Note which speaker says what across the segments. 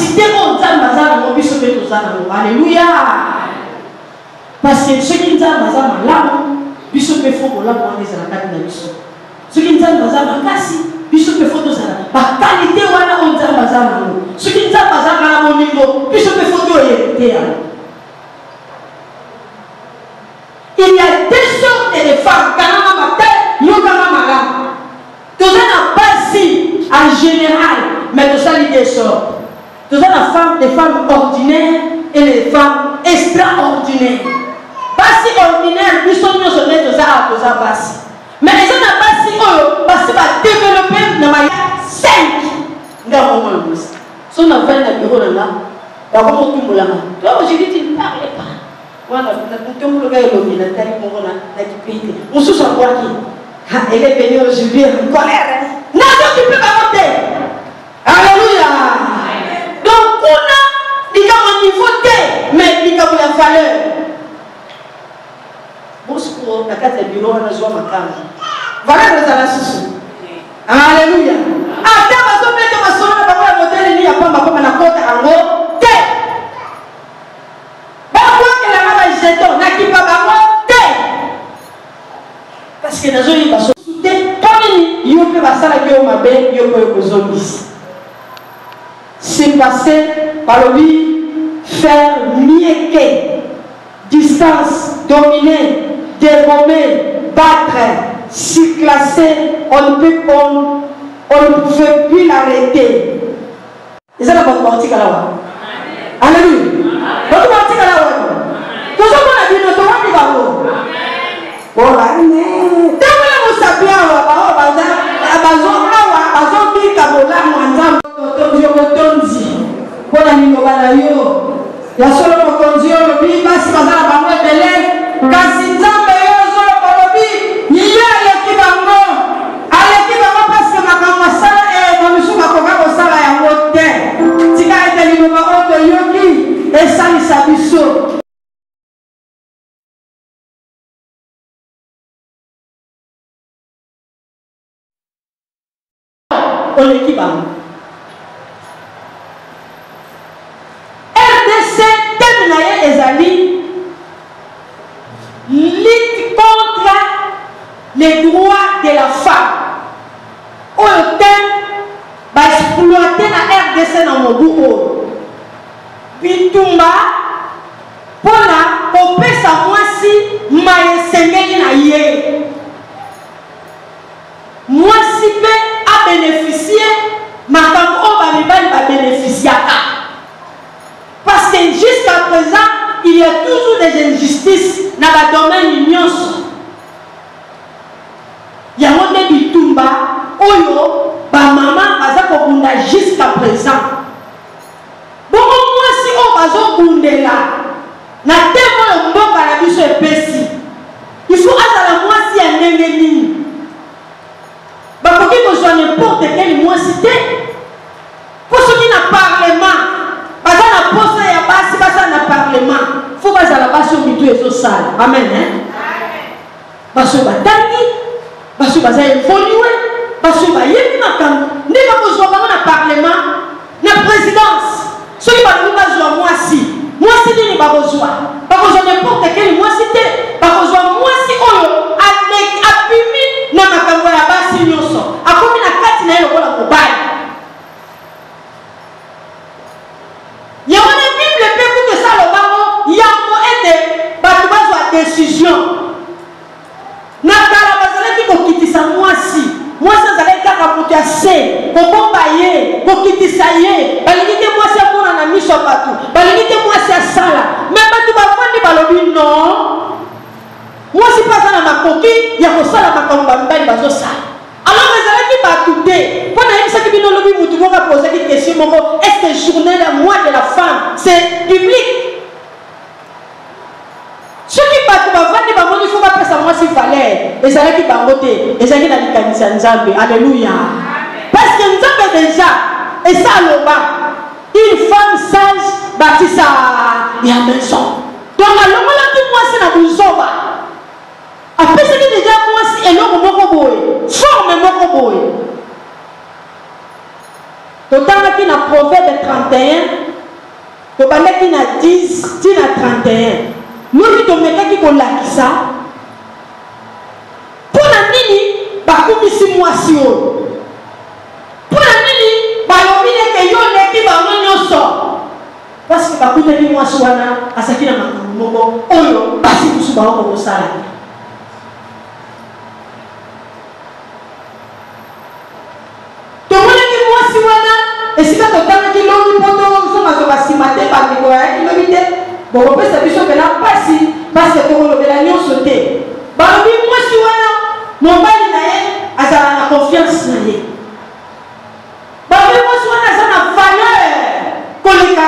Speaker 1: capacité on Nzambe mon biso pe tozana. Alléluia. Parce que ceux qui Nzambe malamu biso pe faut ko la pour des la kati na biso. Ceux qui Nzambe makasi biso pe faut tozana. Ba qualité wana on Nzambe ceux qui Nzambe na mon niveau biso pe faut to yete. Il y a deux sortes de femmes, kanama matin, yokama malam. Tous en basi en général, mais tous en des sortes. Tous en des femmes ordinaires et les femmes extraordinaires. Basi ordinaire, nous sommes tous en basi. Mais les gens basi, basi va développer dans ma 5 dans mon monde. Si on a 20 dans le bureau là, on va tout le monde. Toi, je dis, tu ne parles pas. Voilà, tout le gars est là, il a tellement de monde qui paye. On se sent quoi qui? Elle est venue aujourd'hui en colère. Non, tu peux pas voter. Alléluia. Donc, on a, il y a un niveau T, mais il y a une valeur. Bon, c'est pour la carte du bureau, on a joué ma carte. Voilà le salaire. Alléluia. Après, on va mettre ma soeur, on va voter, il n'y a pas ma pomme à la côte en haut. T. Parce que dans une façon, c'est passé par lui faire mieux que distance, dominer, dégommer, battre, s'y classer, on ne peut plus l'arrêter. Et ça n'a pas de partie à la voix. Alléluia. Votre partie à la voix. Tout ça qu'on a dit, notre roi du barreau. Oh là, mais. Tant que vous savez, RDC terminaye ezali lutte contre les droits de la femme. Au thème va exploiter la RDC dans mon bout. Bitumba pona opesa mwasi maesengeli na ye. Mwasi pe a bénéficié makambo ba mibali ba bénéficiaka. Parce que jusqu'à présent, il y a toujours des injustices dans le domaine de l'union. Il y a un bitumba, oyo, ba maman, baza kobunda jusqu'à présent. Bon, moi si on bazo bundela, na temo mboka na biso epesi. Il faut attendre moi si un nengeni. Bah pour qu'il soit n'importe quel moi cité. Pour ceux qui n'a parlement. Parce que la poste ya basi basa na parlement. Faut pas la basi au milieu de salle. Amen hein. Baso bataki, baso basa évoluer, baso ba yebi makam. Ne pas besoin na parlement, na présidence. Ceux qui va nous besoin moi si ni pas besoin. Pas besoin n'importe quel moi cité. Pas besoin moi si oyo avec apimi na makambo ya basi nyoso. Akomi na kati na yo kola mobile. Il y a une Bible pour que ça le baro, il y a une décision. Nakala bazala ki ko kitisa mwasi. Mwasi azala ka ko tiase, ko bombaye, ko kitisa ye. Balingite mwasi amona na miso batu. Balingite mwasi asala. Mais batu bafandi balobi non. Mwasi pasa na makoki ya ko sala makambo mbali bazo sala. Alors bazala ki batute. Pendant que ça qui vient lobi mutu va poser une question moko, est-ce que journée la mois de la femme c'est public? Ceux qui battent bavandi ba moni faut pas passer moi si fallait. Et ça qui bangote, et ça qui na likanisa Nzambe. Alléluia. Parce que Nzambe déjà et ça loba. Une femme sage bâtisse ya maison. Donc alors là qui moi c'est na buzoba. Après ce qui déjà moi si eloko moko boye, forme moko boye. totangaki na proverbe 31 tobandaki na 10 tina 31 lobi tomekaki kolakisa mpona nini bakumisi mwasi oyo mpona nini balobi neke yo leki bango nyonso parce que bakutaki mwasi wana asaki na makambo moko oyo basi kusu bango kosala tomonaki mwasi wana esika totangaki lobi mpo tozonga tobasima te bandeko yayaki lobi te bokopesa biso mpena mpasi parce que tokolobela nyonso te balobi mwasi wana mobali na ye azala na confiance na ye balobi mwasi wana aza na valeur koleka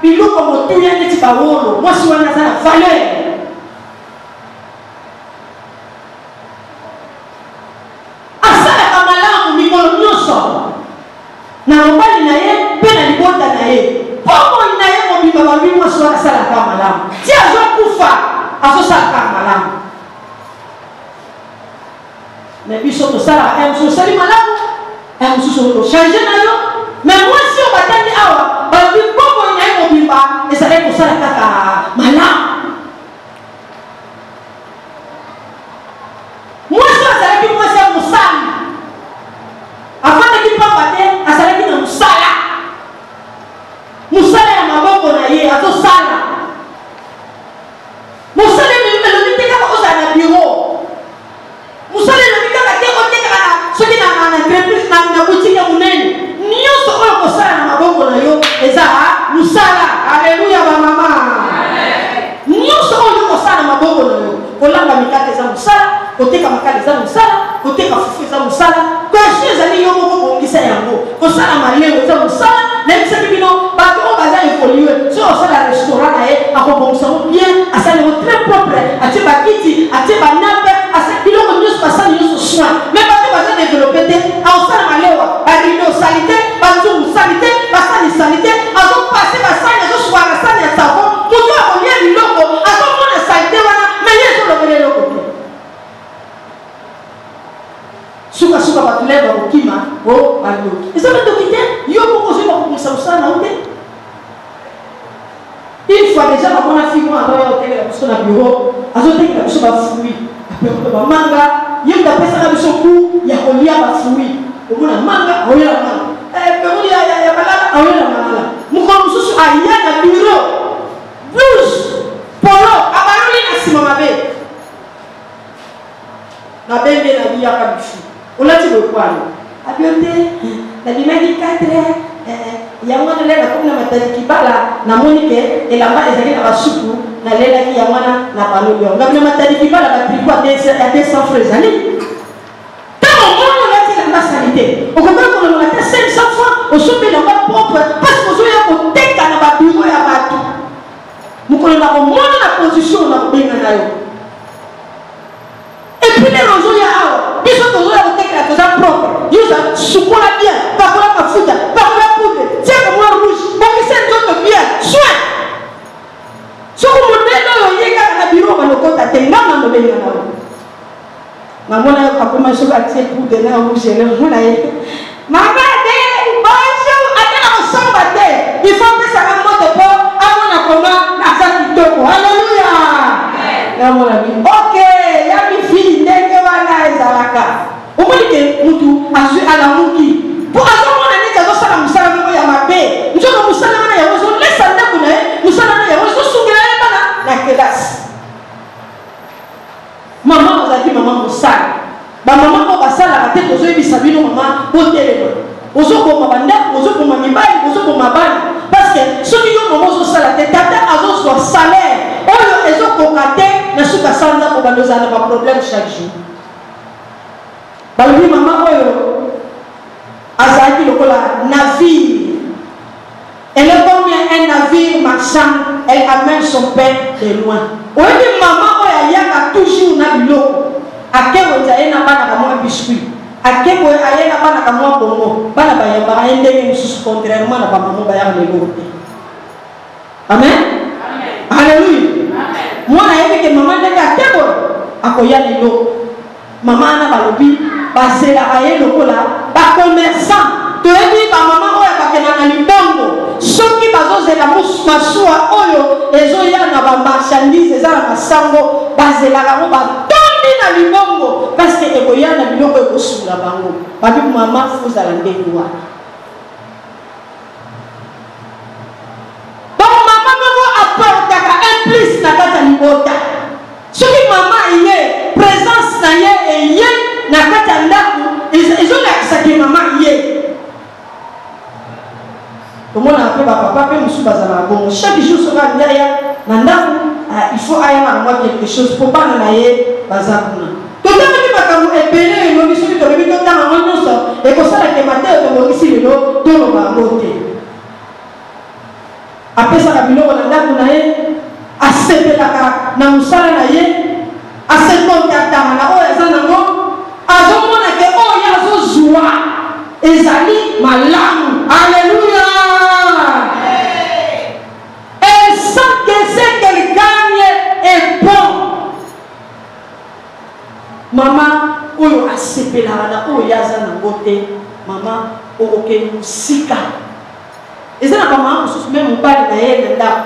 Speaker 1: biloko motuya neti bawolo mwasi wana aza na valeur asalaka malamu mikolo nyonso na mobali na ye mpe na libota na ye pomoi na ye mobimba balobi mwasi wana asalaka malamu ti azokufa azosalaka malamu mais biso tosalaka mosusu osali malamu mosusu ochange na yo mais mwasi oyo batandi awa balobi pomoi na ye mobimba ezalaki kosala kaka malamu mwasi oyo azalaki mwasi ya mosali afandaki pamba te azalaki na mosala mosala ya maboko na ye azosala mosala elobi te kaka ozala na biro mosala elobi kaka te otekaka soki na entreprise na butike monene nyonso oyo kosala na maboko na yo eza mosala alleluya bamama nyonso oyo kosala na maboko na yo kolamba mikate eza mosala koteka makala eza mosala koteka fufu eza mosala koashi ezali yo moko kobongisa yango kosala malemo eza mosala nayebisaki bino bato oyo baza évolue soki osala restaurant na ye akobongisango bien asali yango très propre atie bakiti atie banape biloko nyonso basali nyonso soin mais bato baza développe te aosala malewa barido osali te banzungu osali te basali sali te azopase basani azoswaka sani ya savo moto akolia biloko azomona sali te wana mais ye ezolobela eloko te suka bato leba kokima o badoki eza badoki te yo moko ozwi bakokomisa mosala na yo te une fois déjà bamona fimo aoya otekela biso na bureau azotekela biso bafruit bamanga ye moto apesaka biso ku ya kolia bafruit omona manga aoyela manga peroli ya malala aoyela malala mokolo mosusu aya na bureau blouse polo abaloli na nsima mabe na biyaka bifu olati bokwano abio te nabimaki 4 yango nalela komi na matali kibala namoni ke elamba ezali na basupu nalelaki yango wana na baloli yango ngabi na matali kibala batriko ya 200 francs ezali ntango moni olati elamba sali te okokoki kolongola te 500 francs osombi elamba propre parce que ozoya koteka na babiro ya bato mokolo na komona na position na kobenga na yo epuis lelo ozoya awa biso tozoya kotekela toza propre yoza sukola bien pakola mafuta pakola poudre tiaka mwa rouge bongisa nzoto bien soin soko modele oyo oyekaka na biro balokota te nganga mobenga nao namona yo kakoma soki atie poudre na rouge elemona ye mama te bonjour ata na kosomba te ifo pesaka moto po amona koma aza kitoko alleluya namona bi ok ya mifili ndenge wana ezalaka omoni ke mutu azwi alamuki po azomona neti azosala mosala moko ya mabe nzono mosala wana yango ezolesa ndako na ye mosala wana yango ezosungela ye bana na kelasi mama ozalaki mama mosala bamama oyo basalaka te tozoyebisa bino mama botelema ozoboma bandako ozoboma mibali ozoboma bana parce que soki yo mama ozosala te tata azozwa salaire oyo ezokoka te na suka sanza po bando ozala na baproblème chaque jour balobi mama oyo azalaki lokola navire elle est comme un navire marchand elle amène son pain de loin oyebi mama oyo ayaka toujours na biloko akeboza ye na bana kamwa biscuit akeboye aye na bana kamwa bongo bana bayambaka ye ndenge mosusu contrairement na bamamo bayaka lelo te amen alleluya mwana yebi ke mama ndenge akeboye akoya lelo mama ana balobi bazelaka ye lokola bacommerçant toyebi bamama oyo bakena na libongo soki bazozela masuwa oyo ezoya na bamarchandise eza na masango bazelaka ngo batondi na libongo parce que ekoya na biloko ekosula bango babi mama fozala ndenge wana donc mama moko aportaka un plus na kati ya libota soki mama ye présence na ye eye na kati ya ndako ezolakisaki mama ye tomona mpe bapapa mpe mosusu bazalaka bongo chaque jour soki aliaya na ndako il faut ayaka na mwa quelque chose mpo bana na ye baza kuna totamaki makambo ebele elongi soki tolobi totanga ngo nyonso ekosalaka mateo tobongisi lelo toloba yango te apesaka biloko na ndako na ye asepelaka na mosala na ye asekontataka na oyo eza nango azomona ke oyo azozwa ezali malamu. Alléluia. Elle sent que ce qu'elle gagne est bon. Maman oyo asepelaka na oyo aza nango te mama okokende mosika eza na bamama mosusu me mobali na ye na ndako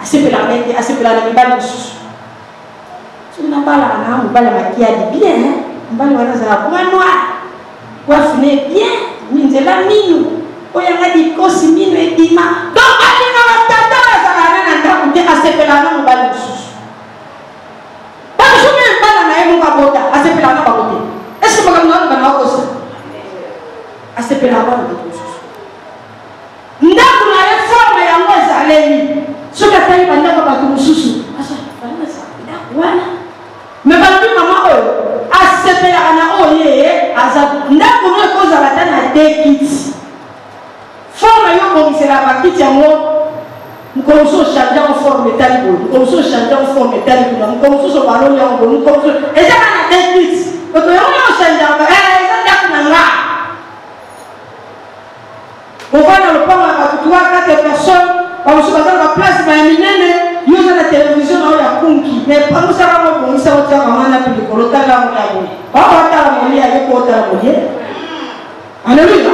Speaker 1: asepelaka na ye te asepelaka na mibali mosusu soki nabalaka na mobali makiadi bien mobali wana azalaka point noir wafune bien minzela minu oyo anga dikosi minu edima donc alingaka tata azalaka na ndako te asepelaka na mobali mosusu basoki mbala na ye moko abota asepelaka na bango te est ce que makambo wana bana wakosa asepelaka na bango mosusu ndako na ye forme yango ezaleli soki atali bandako bato mosusu wana me balobi mama oyo asepelaka na oyo ye aza ndako no ekozala ta na de kiti forme yo obongiselaka bakiti yango mokolo mosusu ochange yango forme etali boye mokolo mosusu ochange yango forme etali kuna mokolo mosusu obaloli yango boye mokolo mosusu ezaka na de kiti oto yango yo ochange yango eza ndako na nga kovanda lopango ya bato 3-4 personnes bamosusu baza na baplace baya minene yo oza na televizio na oyo ya kunki me pangosaka ngo bongisa otiaka mwana mpe likolo tala yango ya boye baotala molie aye po otala molie. Alleluya.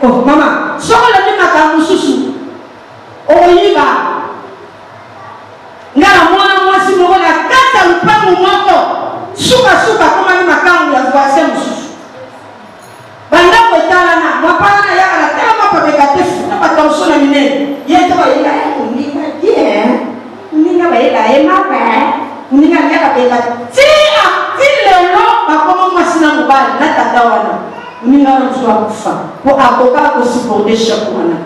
Speaker 1: Oh mama soko lobi makambo mosusu oyiba nga na mwana mwasi moko na kati ya lupango moko sukasuka komani makambo ya voisin mosusu bandako etalana mapana na yaka na tala mapabeka te futa batonso na minene ye to bayela moninga bien moninga bayela ye mabe moninga yaka beka ti lelo bakoma mwasi na mobali na tata wana moninga wana mosusu akufa po akoka kosupporte chaque wana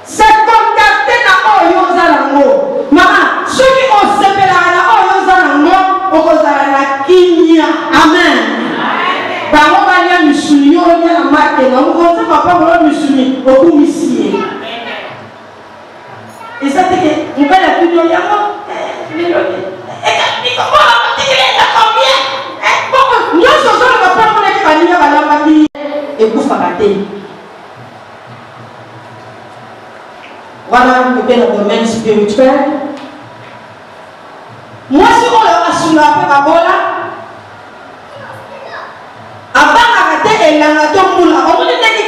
Speaker 1: se contacte na oyo oza nango mama soki osepelaka na oyo oza nango okozala na kimia. Amen. Bango balia misuni yo olia na mate na mokonzi papa bolo misuni okumisi ye eza teke mobali akuni yango nyonso ozoloba mpo monaki baninga balambaki ekufaka te wana kobe na domaine spirituel mwasi oyo asungaka mpe babola abangaka te elanga to mbula omoni ndenge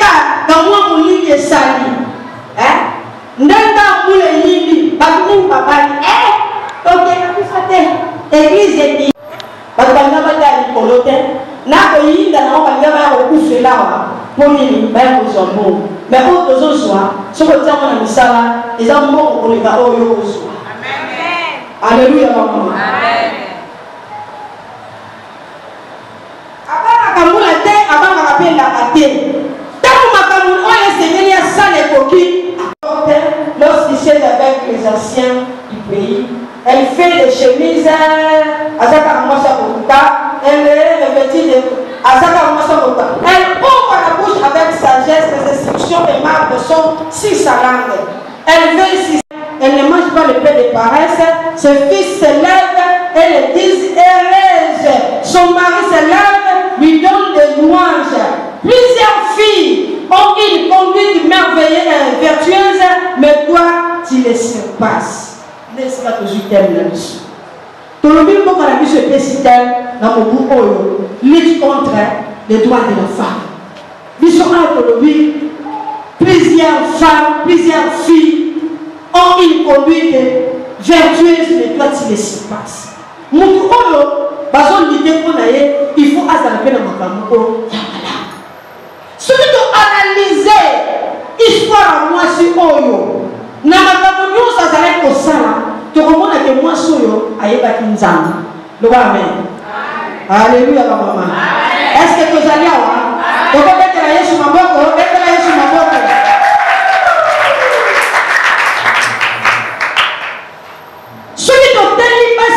Speaker 1: kamwa molili esali ndenge mbula eyimbi bato mingi babali tokekakisa te eglize edi bato balinga baya likolo te nakoyinda nango balinga baya kokufelawa mpo nini baya kozwa mbongo me oyo tozozwa soki otiango na misala eza mbongo koleka oyo kozwa. Alleluya bamama. Abangaka mbula te abangaka mpe ndaka te ntango makambo oyo esengeli asala ekoki lorsqu'il siège avec les anciens du pays elle fait des chemises azaka mwasi akokuta elle est revêtue de azaka mwasi akokuta elle ouvre la bouche avec sagesse les instructions et marques sont sur sa langue elle veut ici elle ne mange pas le pain de paresse ses fils se lèvent et le disent heureuse son mari se lève lui donne des louanges plusieurs filles ont une conduite merveilleuse et vertueuse mais toi tu les surpasses. N'est-ce pas toujours t'aimes la mission? Tolobi mboka la mission epesi te na mobu oyo lutte contre les droits de la femme. Biso a tolobi plusieurs femmes, plusieurs filles ont une conduite vertueuse, mais toi tu les surpasses. Mon l'idée pour il faut attraper le makamoko. Ce que tu analyser histoire à moi sur Oyo, na makamoko ça s'arrête au sala. Tu comprends que moi soyo ayeba kinzama. Le amen. Alléluia maman. Est-ce que tu allez avoir? Tu vas mettre la Yesu maboko, mettre la Yesu maboko. Ce qui te dit pas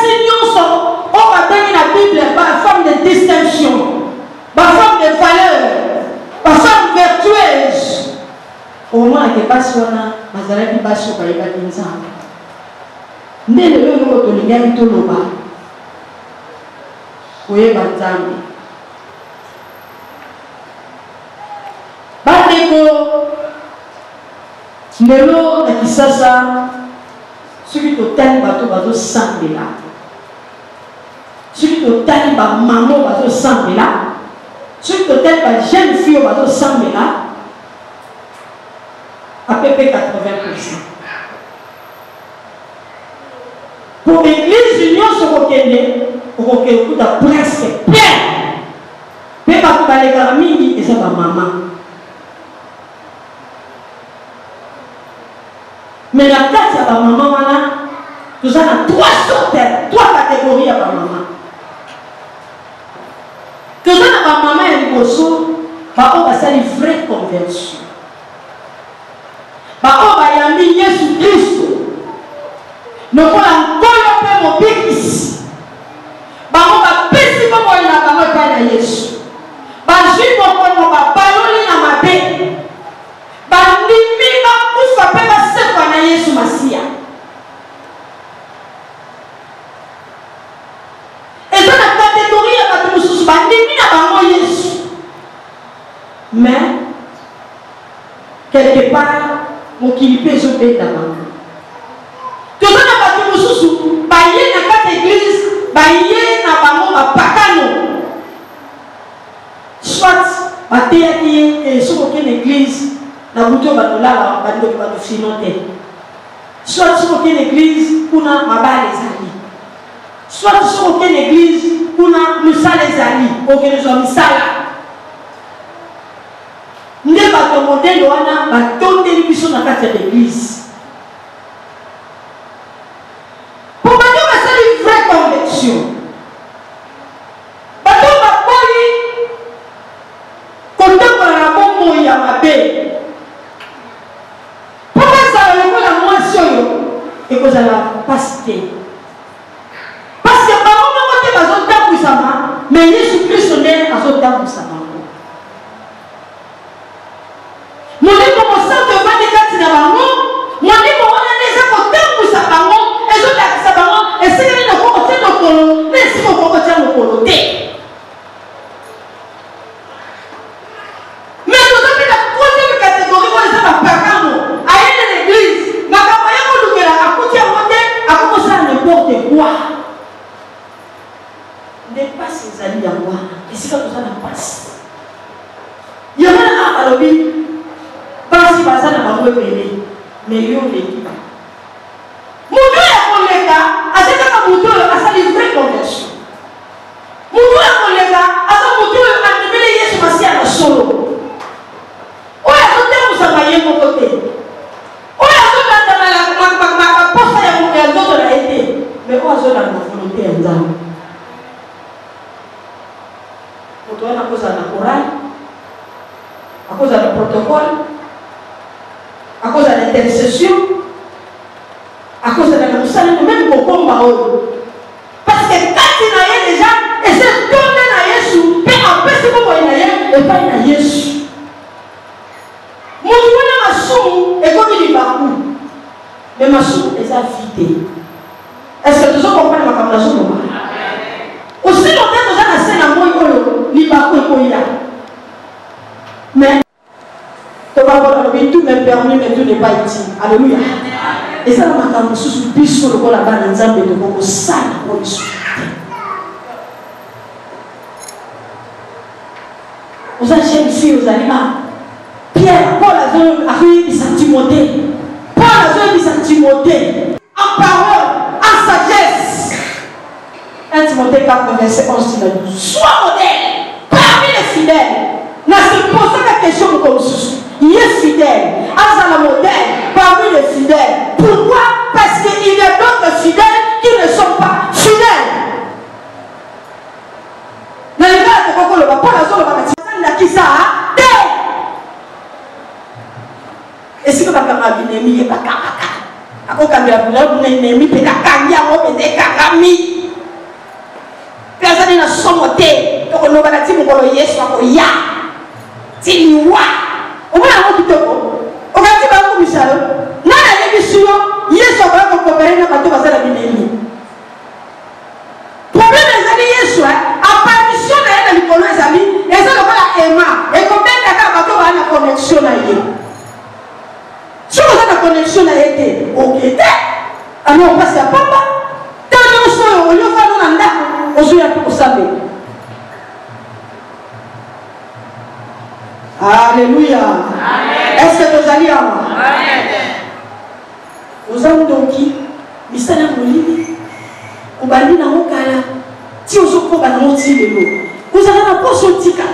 Speaker 1: on va donner la Bible, ma femme de distinction, ma femme de valeur, ma femme vertueuse. Au moins, elle pas sur la mazalaki pas sur la Bible. Mais le lieu où tu l'as mis tout le bas, où est ma dame? Bandeko, Nelo, et qui ça, celui qui te tient bateau sang de là. Celui qui te tient maman bateau sang de là. Celui qui te tient jeune fille bateau sang de là. À peu près 80%. Pour l'église union sur Okende, on a presque plein. Mais pas pour les garmini et ça va maman. Mais la carte à ma maman, nous avons trois sortes, trois catégories à ma maman. Que nous avons ma maman et le bosso, on va faire une vraie conversion. On va y amener Jésus Christ. Nous allons encore mon béquis. On va baisser mon moyen à ma maman et Jésus. On va jouer mon moyen à ma ballonner à ma bête. Mais quelque part mon kilipé je vais d'abord que ça n'a pas tout sous bailler dans quatre églises bailler dans bango apakano soit bater et sur aucune église na buto banola bando bando financer soit sur aucune église kuna mabale zali soit sur aucune église kuna musale zali aucune misala. Nous avons demandé à donner l'émission dans la carte d'église. Pour que nous fassions une vraie conversion. Pour que nous fassions une vraie pour que ça ait la moisson et que ça la pasté. Parce que par contre, nous avons temps mais Jésus Christ est à son temps pour ça. Mais il y a une équipe. Mon Dieu est pour les gars, à ce que mon Dieu a sa vraie conversion. Mon Dieu est pour les gars, à ce que mon Dieu a animé les Yesu Massi à la solo. Oh, il y a tout le monde qui a mon côté. Oh, il y a tout le monde qui a poste à mon gars, d'autres l'a été. Mais oh, il y a la volonté en dame. Pour toi, à cause de la chorale, à cause du protocole, à cause de l'intercession, à cause de la moussane, même pour combat. Parce que quand il y a déjà, et c'est donné à Jésus, et après c'est comme il y a, et pas il y a Jésus. Mon Dieu n'a pas soum, et comme il y va où, mais ma soum est affidée. Est-ce que tu comprends ma caméra? Aussi longtemps que j'ai la scène à moi, il va où il y a. Mais tout m'est permis, mais tout n'est pas utile. Alléluia. Et ça, on a sous le bis sur le col là-bas, les hommes de Congo, ça, pour les souhaiter. Vous avez une fille, vous allez là. Pierre, Paul a eu Timothée. Paul a eu Timothée. En parole, en sagesse. 1 Timothée 4, verset 11, il a dit, sois modèle parmi les fidèles. N'a se posé la question comme ça. Il est fidèle. As un modèle parmi les fidèles. Pourquoi? Parce qu'il y a d'autres fidèles qui ne sont pas fidèles. Dans les gars, tu comprends le Paul a dit, ça et si vous avez un ennemi, il n'y a pas de quand il y a un ennemi, il y a un ennemi. Personne n'a son moté. Donc, on va dire que vous yes, il y a. C'est lui. On va avoir tout le monde. On va dire que vous avez un ennemi. Yes, on va coopérer dans le bateau de l'ennemi. Problème des amis, yes, apparition de l'école des amis, et ça, on va la aimer. Et combien de bateau va la connexion à lui? Si vous avez la connexion à été, ok, alors on passe à papa. Tant que nous sommes au lieu de faire un acte, on se fait pour savoir. Alléluia. Est-ce que vous allez avoir? Vous avez donc qui? Vous avez un vous avez un mokala. Si vous avez un mokala, vous avez un posotika.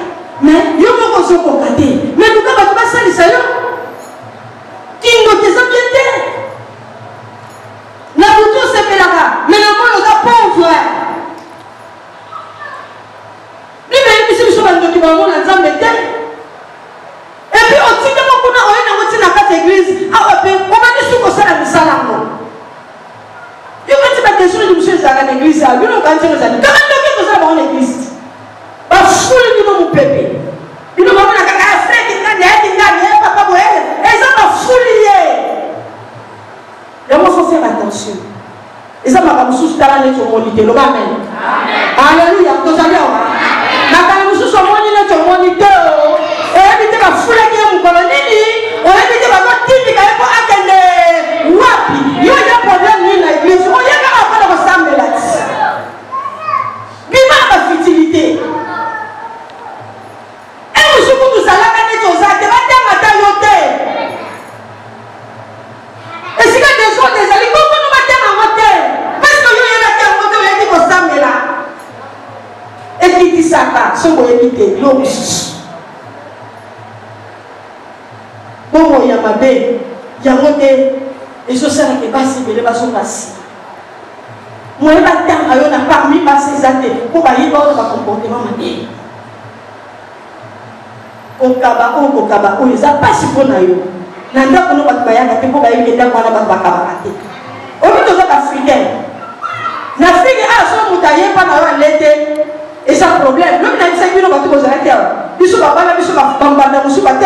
Speaker 1: Mais vous avez un mokala. Mais vous avez un mokala. Qui nous désoriente. La boutique se fait là-bas. Mais le monde est pauvre. Lui-même, il se met dans le document, on a dit, et puis, au titre de mon coup, on a dans l'église. On va dire que c'est la misère. Il y a une question de monsieur dans l'église. Il y a une question de l'église. Comment est-ce que l'église? Parce que nous nous pépé. Nous nous avons un frère qui a papa. Et ça m'a fouillé. Et moi, il faut faire attention. Et ça m'a fait sous la moniteur. Amen. Alléluia. Vous allez voir. La sous mon moniteur. Et éviter la foule qui est mon colonie. On évite la mort typique pour attendre. Wapi. Il y a un problème dans l'église. On y a un peu de ressemble là-dessus. Bima la futilité. Et vous savez que nous allons gagner aux actes. Et si les gens des alliés, comment nous mettons en moteur? Parce que nous avons un moteur, il y a des ressemble là. Et qui dit ça, son pour éviter l'eau. Bon, il y a ma belle, il y a mon bébé, et je sais que Bassi, mais les bassons Bassi. Moi, je vais parmi ces années pour aller voir votre comportement. Au Kaba, ils n'ont pas si bon à eux. Nous avons pas de bayan, nous avons pas de bayan, au lieu de ça, africain. L'Afrique a son moutaillé pendant l'été, et c'est un problème. Nous avons dit que nous avons dit que nous avons dit que nous avons dit que nous avons dit que nous avons dit que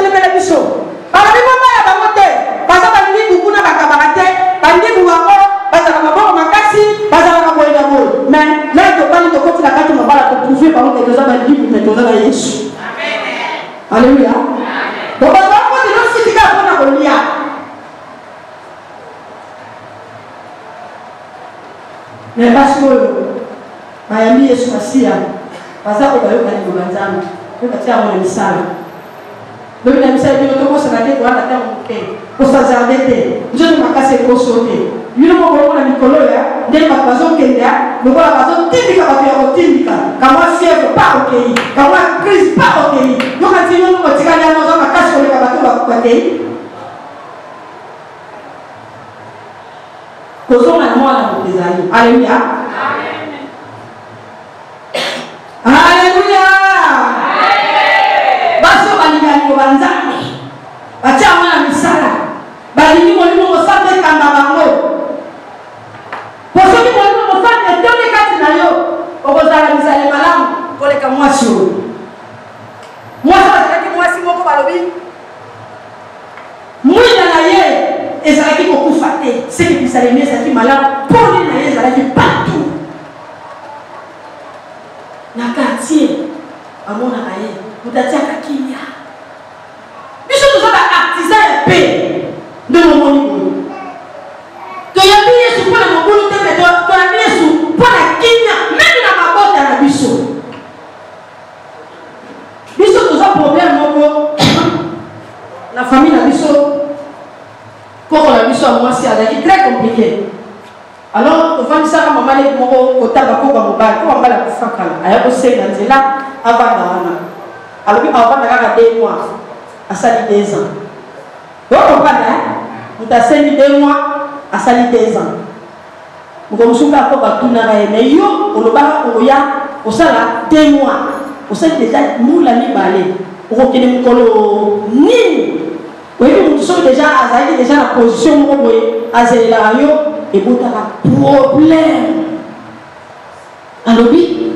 Speaker 1: nous avons mais là, il faut de côté la carte, on va la trouver par contre, nous avons dit que nous avons Jésus. Alléluia. Donc, on va continuer ce qui va pour la mais parce que Miami est sur la Sia, parce que on va y aller au Banzan, on va faire un missal. Donc, il a mis ça, il a commencé à dire qu'on a fait un bouquet. Pour s'arrêter, je ne m'ai pas cassé pour sauter. Il y a un moment où on a mis colère, il y a une façon qui est là, mais voilà la façon typique à faire typique. Quand moi, fièvre, pas au pays. Quand moi, crise, pas au pays. Donc, quand il y a un moment où on a cassé pour les cabatos au pays. Causons la mort à nos amis. Alléluia. Alléluia. Baso balinga ni banzani. Bacha mwana misala. Balingi molimo mosande kanda bango. Poso ni molimo mosande tone kati na yo. Okozala misale malamu koleka mwasi oyo. Mwasi azalaki mwasi moko balobi. Mwina na ye ezalaki kokufa te. Seki bisalemi ezalaki malamu. Poni na ye ezalaki partout. Na quartier amonaka ye mutatiaka kimia biso tozaka artisan ya pe nde momoni boyo toyebi yesu mpo na mobulu te me toyebi yesu mpo na kimia meme na mabota na biso biso toza problème moko na biso moi si azali très compliqué. Alors on va ça maman les moko kotaba ko ba mobile ko mbala kufakala aya ko senga nzela avanda wana. Alors avanda kaka 2 mois asali 2 ans. Vous comprenez? On t'a sali 2 mois asali 2 ans. Mukomusuka ko batuna ba mais yo oloba oya osala 2 mois. Osali déjà mula ni balé. Okokene mukolo nini? Oui, nous sommes déjà dans la position où Azelela et Boutara problème. Alors oui,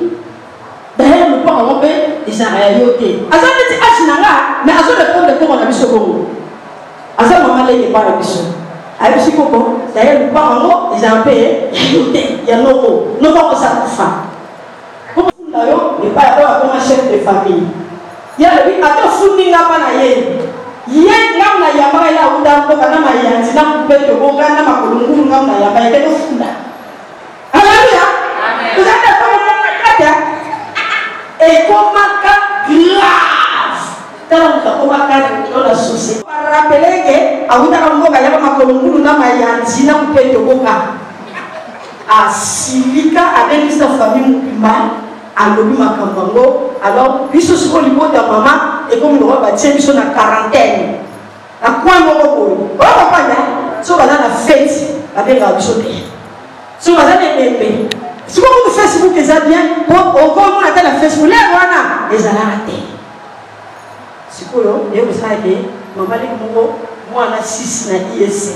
Speaker 1: d'ailleurs nous pas en paix et ça réalité. Azan dit Ashinanga, mais Azan le prendre de comment on a vu ce Congo. Azan maman n'est pas la mission. Avec ce Congo, d'ailleurs nous pas en haut et ça paix réalité. Il y a nos mots, nous pas que ça nous fait. Pour d'ailleurs, n'est pas comme un chef de famille. Il y a le attends founinga pas na yé. Yen ngam na yamba ila uda ko kana mayanzi na kupeto ko kana makulungulu ngam na yamba ite ko funda. Haleluya. Amen. Kuzana kama mkata e komaka grave. Tala mtakomaka ndola susi. Parapelege auda kama ngoga yamba makulungulu na mayanzi na kupeto ko ka. Asilika abenisa famille mukimba. Alobi makambango alors biso siko libota mama et comme on va bâtir biso na quarantaine na quoi moko ko papa ya so bana na fête avec la biso te so bana na bébé si vous Facebook ça bien on a la Facebook là wana les alate siko yo ça que mama le moko mwana 6 na ISC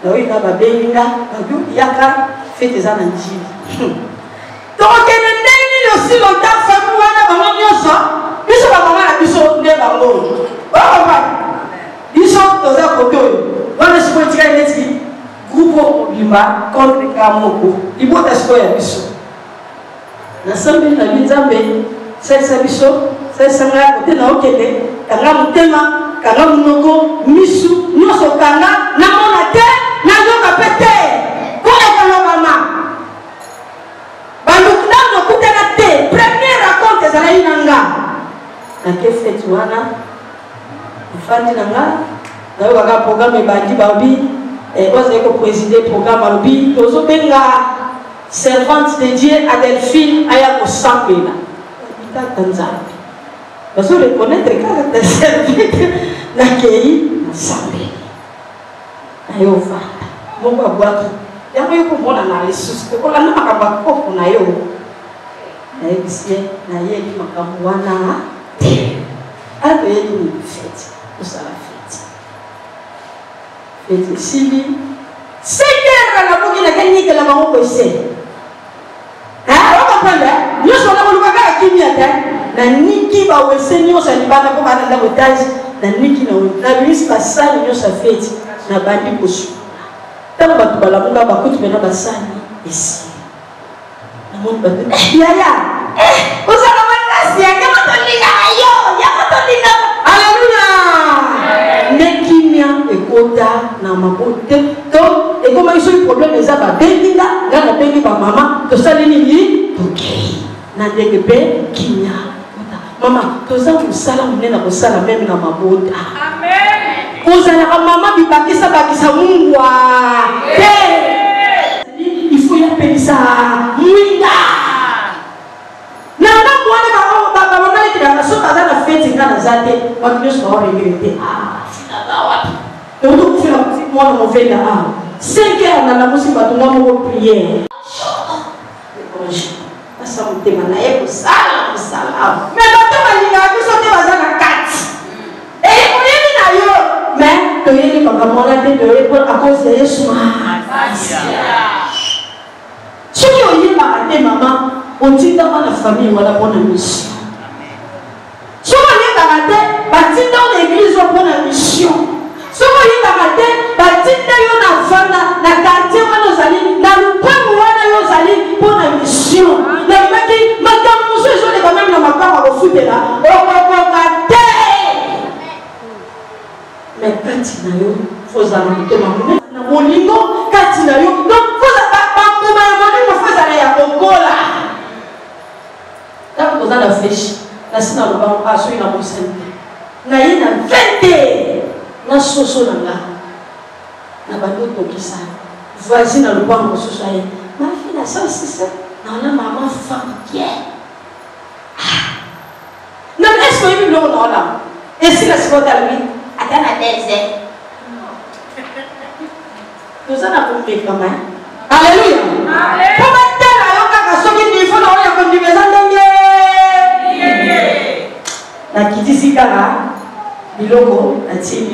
Speaker 1: na oui na ba belinga na yaka fête za na njili donc aussi longtemps famille wana bango nyonso biso bamama na biso nde bango okompa biso toza kote oyo wana sikoyo etikali neti groupe obima contre ka moko libota sikoyo ya biso nasambeli na binzambe salisa biso salisanga ya kote na okende kanga motema kanga monoko misu nyonso kanga namona te nayoka pe te kolekalo mama bandukudano kutana te premier raconte ezalaki na nga nake fete wana efandi na nga nayokaka programme ebandi babi ozali kopreside programme alobi tozobenga servante de Dieu Adelphine aya kosambela bitata nzambe bazoreconnaître kaka ta servite nakei nasambeli nayovanda moko abwaki yango yo komona na lisusu tokolanda makambo ya kopo na yo nayebisie nayebi makambo wana te ala toyebi ni fete tosala fete esili sekera naboki nakanyikela bango kwese okopanda nyonso wana kolukaka ya kimia te naniki bawese nyonso ya libanda mpo bana ndako etage naniki nabimisi basali nyonso ya fete nabandi kosuka tango bato balamuka bakuti pena basani esi namoni bato yaya ozala makasi yange motolinga yo ya motolinga aleluya nde kimia ekota na mabote to ekomaki soki problème eza babenginga nga nabengi bamama tosali nini tokei na ndenge mpe kimia mama toza kosala monene kosala meme na mabota kozalaka mama bibakisa bakisa mungwa te il faut yapelisa mwinda na ndako wana bamama ekilaka soki aza na fete nga naza te bato nyonso baoregele te finaza wapi eutokufila mwana movenda 5 heures na namusi bato mwa moko priere asa motema na ye kosala me bato balingaka biso te baza na kati oyebi na yo mais toyebi makambo wana te toyebi à cause ya yesu soki oyebaka te mama otindama na famille wana mpona mission soki oyebaka te batinda yo na église o mpona mission soki oyebaka te batinda yo na vanda na quartier wana ozali na lupango wana yo ozali mpona mission nayebaki makambo mosu ezoleka meme na makambo ya kofutela okokoka te mais kati na yo fozala motema monene na molingo kati na yo donc bambuma ya molingo fozala ya kokola ntango toza na fleshi nasi na lobango soki na mosani na ye na 20 na soso na nga na bando tokisa voisine na lupango mosusu aye ma fille na ça c'est na maman femme bien non est-ce que il l'on là et si la seconde à lui attends à désert nous en avons fait quand même alléluia pour mettre la yoka kasoki il faut na ya kondivision ndenge na kitisi kala biloko na tini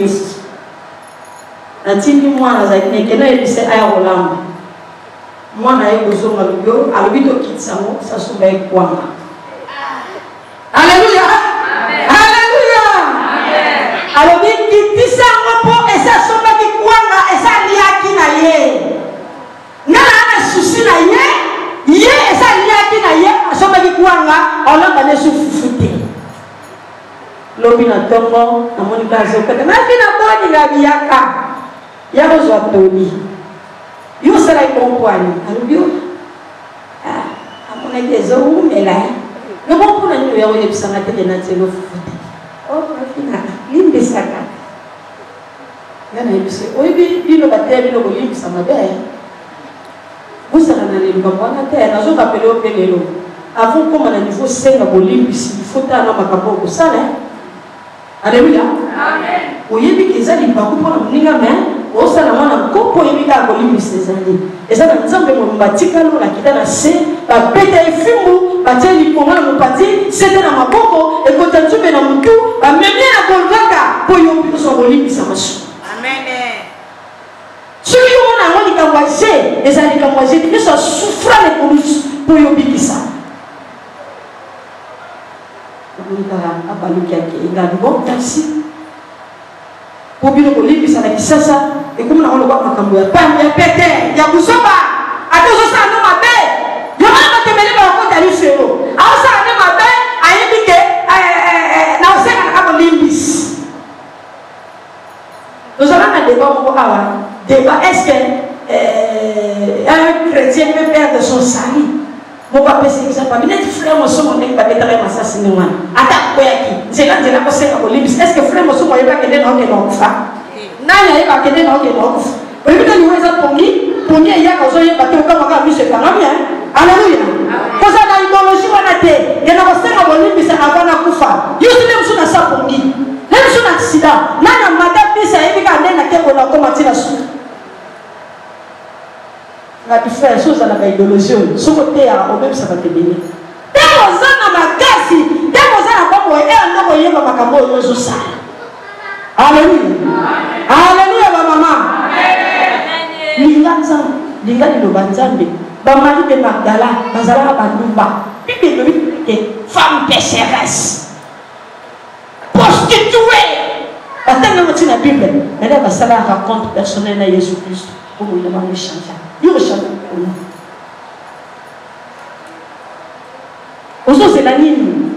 Speaker 1: natindi mwana azali nekena yebise aya kolamba mwana ye kozonga lobio alobi tokitisango sasuba ekwanga alleluya alleluya alobi kitisango mpo esasombaki kwanga esaliaki na ye ngana ana susi na ye esaliaki na ye asombaki kwanga olamba nesufufu te lobi na tongo namoni kazokete nafina boninga biyaka yako zwa toli yo sala ikompwani alubio amona kezo umela no kompuna nyo yawo yebisanga tele na tselo fufuti rafina limbe saka yana yebise oyibi bino bateli lo limbisa mabe busaka na limba mwana te nazo kapelo pelelo avant comme na niveau senga bolimbisi fota na makabo kusala alléluia amen oyebi kezali baku pona muninga mais osala mwana kopo yebika kolimbisa ezali ezala nzambe mobatika lo la kita na se babeta efimbu batie liponga na mopati sete na maboko ekota nzube na mutu bamemie na kolgaka po yobi koso kolimbisa masu amen soki yomona yango likambo aje ezali likambo aje nyonso asufra lekolusu po yobikisa abaluki akenga lubo taxi po bino kolimbisa na kisasa ekomi na oloba makambo ya pambi ya pete ya busoba ate ozosala no mabe yomana batemeli bakota lifelo aosala ne mabe ayebi ke na osenga na kabolimbisi ozala na débat moko awa débat est-ce que un chrétien peut perdre son salut moko apesi exemple abineti frère mosumo ndenge babetaka masasini wana ata koyaki nzela kosenga kolimbisa est-ce que frère mosumo oyebakende na okende okufa nani ayebakende na okende okufa oyebika liwo eza pongi eyaka ozoyeba te okamaka miso ekangami alleluya koza na idéologie wana te yena kosenga kolimbisa avant na kufa yosi nde mosu na sa pongi nde mosu na accident nani amata bisa ayebika nde na keko na koma ntina suka ngati frère soza na idéologie soko te ya obebisa batebele ntango oza na makasi ntango oza na bongo ndoko oyeba makambo oyo ozosala alleluya alleluya bamama linga nzambe linga liloba nzambe bamari mpe magdala bazalaka bandumba bible elobi te femme pécheresse prostituée batangango ntina bible nade basala raconte personnel na yesu kristo omoyina bango echange yo change ozozela nini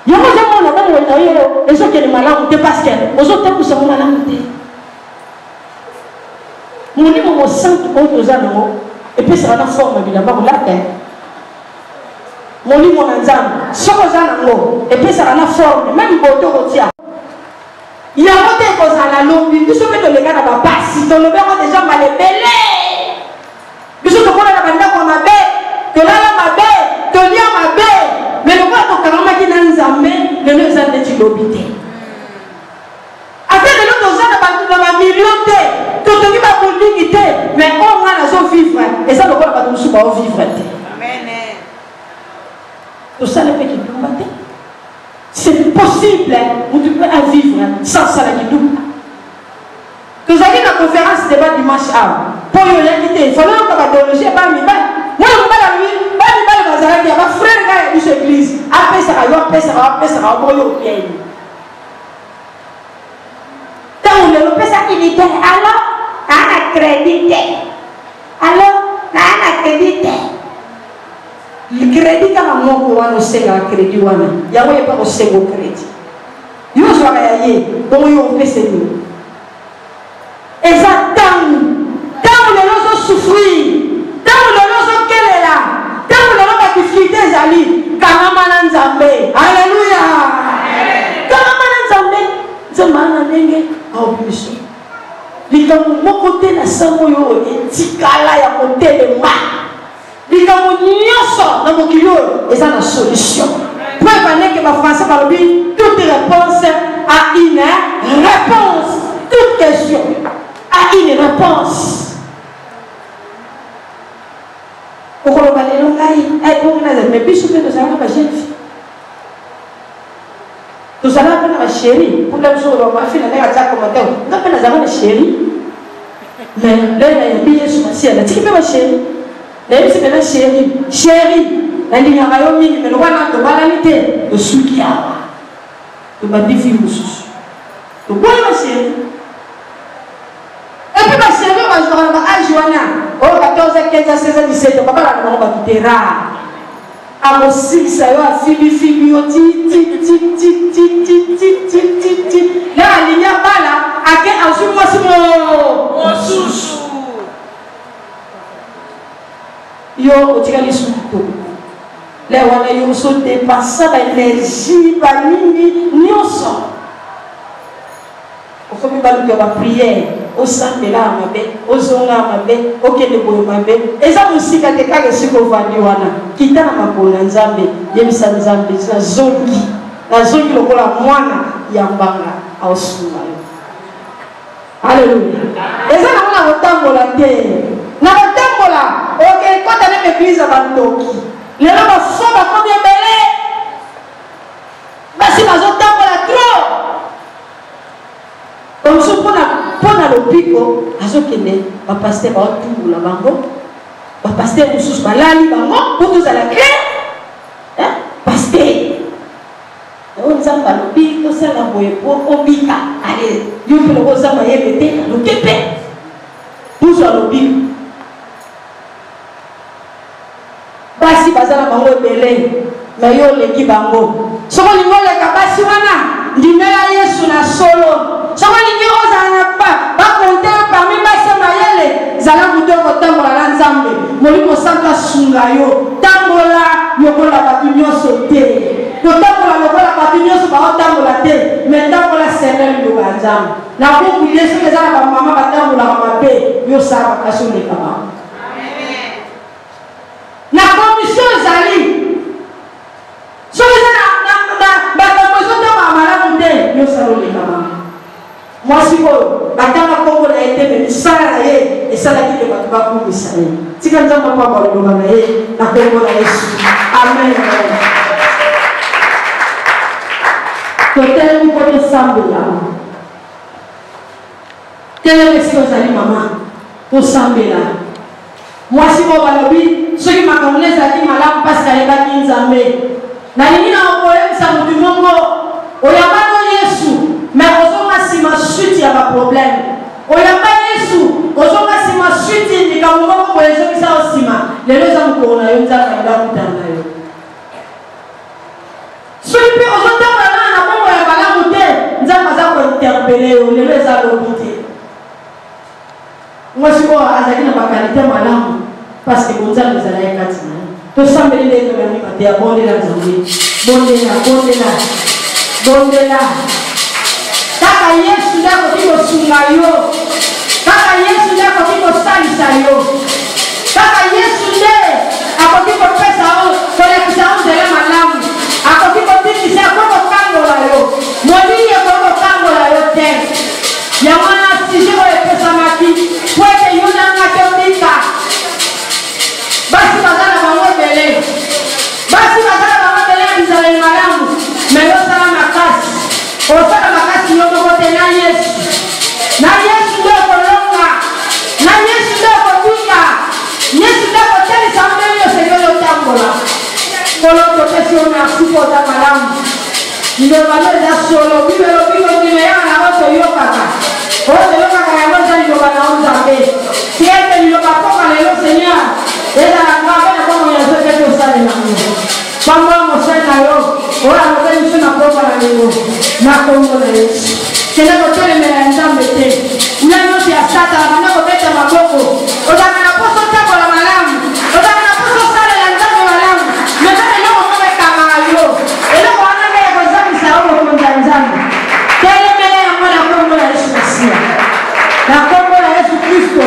Speaker 1: yango ozomona bango na yo ezokende malamu te parce que ozotambusa ngo malamu te molimo mosantu oyo toza nango epesaka na forme bilamba kolaka molimo na nzambe soki oza nango epesaka na forme ma liboto kotia yango te ekozala lombi biso mpe toleka na bapasi tolobi yango deja malebele biso tokolala bandako mabe tolala mabe tolia mabe mais lokola tokangamaki na nzambe lelo eza ndeti lobi te ate lelo toza na bamilio te totongi bakolingi te mais oyo ngana azovivre eza lokola bato mosusu baovivre te tosala mpe kindumba te c'est possible où tu peux vivre sans ça la kindumba tozali na conférence débat dimanche awa po yo oyaki te fallait yoka badéologie bamibali mwana mobala bamibali bazalaki ya bafrère nga ya biso église apesaka yo apesaka oyo opieni ntango lelo opesaki unitaire alors naana crédit te alors naana crédit te crédit kaka moko wana osengaka crédit wana yango yepa kosenga crédit yo ozwaka ya ye bongo yo opeseni eza ntango lelo ozosouffrir ntango lelo ozokelela ntango lelo badifficulté ezali kangama na nzambe alleluya kangama na nzambe ana na ndenge aobiso likambo moko te na sango oyo etikala ya kotelema likambo nyonso na mokili oyo eza na solution po ebandeke bafrançais balobi toute réponse a une réponse toute question a une réponse okoloba lelo ngai bongo naza mais biso mpe tozalaka bajeune fille tozalaka mpe na basheri mpona biso bamafi na ndenge atia commentaire nga mpe nazalaka na sheri mais lelo nayebi yesu masiala tiki mpe basheri nayebisi mpena sheri nalingaka yo mingi me lokwana tobalani te tosuki awa tobandi fi mosusu toboyi basheri epuis basheri oyo bazwaka na baage wana oyo 14 15 16 17 babalaka bango bakitera akosilisa yo afilifibi yo ti na alinya bala ake azwi mwasi mosusu yo otikali suku le wana yo so dépassa baénergie banini nyonso okomi baluka bapriere osambela ya mabe ozonga ya mabe okende boye mabe eza mosika te kaka esika ovandi wana kita na makolo na nzambe yebisa nzambe nazongi lokola mwana ya mbanga aosunga yo alleluya eza nango na kotambola te na kotambola okekota na meglize ya bandoki lelo bafo bakomi ebele basi bazotambola trop donc so mpona lobiko azokende bapaster baotungula bango bapaster mosusu balali bango po tozala clair paster oyo nzambe alobi tosala boye po obika ale yo mpe loko nzambe ayebe te aloke mpe buzu alobiko basi baza na bango ebele me yo oleki bango soko olingi oleka basi wana ndimela yesu na solo soko olingi ozala na bakontere parmi basi mayele zala moto okotambola na nzambe molimo santo asunga yo tambola lokola bato nyonso te kotambola lokola bato nyonso baotambola te me tambola sene liloba ya nzambe na buku yesu eza na bamama batambolaka mabe yosala bakasi oleka bango na commission ezali soki eza bakambo ezotambola malamu te yosala oleka bango mwasi oyo batanga kongo na ye te me misala na ye esalaki te bato bakumisa ye tika nzambe apamba liloba na ye na kongo na yesu amen totelemi mpo tosambela telemi esika ozali mama tosambela mwasi oyo balobi soki makambo na ezalaki malamu mpasi ayebaki nzambe nalingi na okoyebisa motu moko oyambano yesu me ozonga nsima suite ya baproblème oyamba yesu ozonga nsima suite likambo moko boye ezokisa yo nsima lelo eza mokolo na yo nzambe ayeba kutana na yo soki mpe ozotambola na bongo ya malamu te nzambe aza kointerpele yo lelo eza lobi te mwasi oyo azalaki na bakalite malamu parce que bonzambe ezala ye kati na ye tosambeli ndenge bamika te abondela nzambe bondela kaka yesu nde akoki kosunga yo kaka yesu nde akoki kosalisa yo kaka yesu nde akoki kopesa yo kolekisa yo nzela malamu akoki kotikisa akoki kokangola yo molili ekoki kokangola yo te yango wana sije oyo epesamaki po ete yo nanga tobika basi baza na bango ebele ya bizaleli malamu me yosala makasi osala makasi yo moko te na yesu nde okolonga na yesu nde okotika yesu nde okotelisa ndenge nyonso eyoyo otambola kolo topesi yo merci po oza malamu ndobalo eza solo bibelobilo ndimeyaka nango toyokaka oyo toyokaka yango eza liloba na yo nzambe tiete liloba mpoka lelo seigneur ezala ngabe na bongo ya nzoke tosalela yo pamba mosali na yo oyo alobeli biso na pokwa na lelo na kongo na yesu kende kotelemela ya nzambe te nya nyonso ya satana banda kobeta maboko ozalaka na poso otambola malamu ozalaka na poso osalela nzambe malamu mekana eloko moko ekangaka yo eloko wana nde ekozangisa yo mokonzi ya nzambe telemela yango na kongo na yesu masiya na kongo na yesu kristo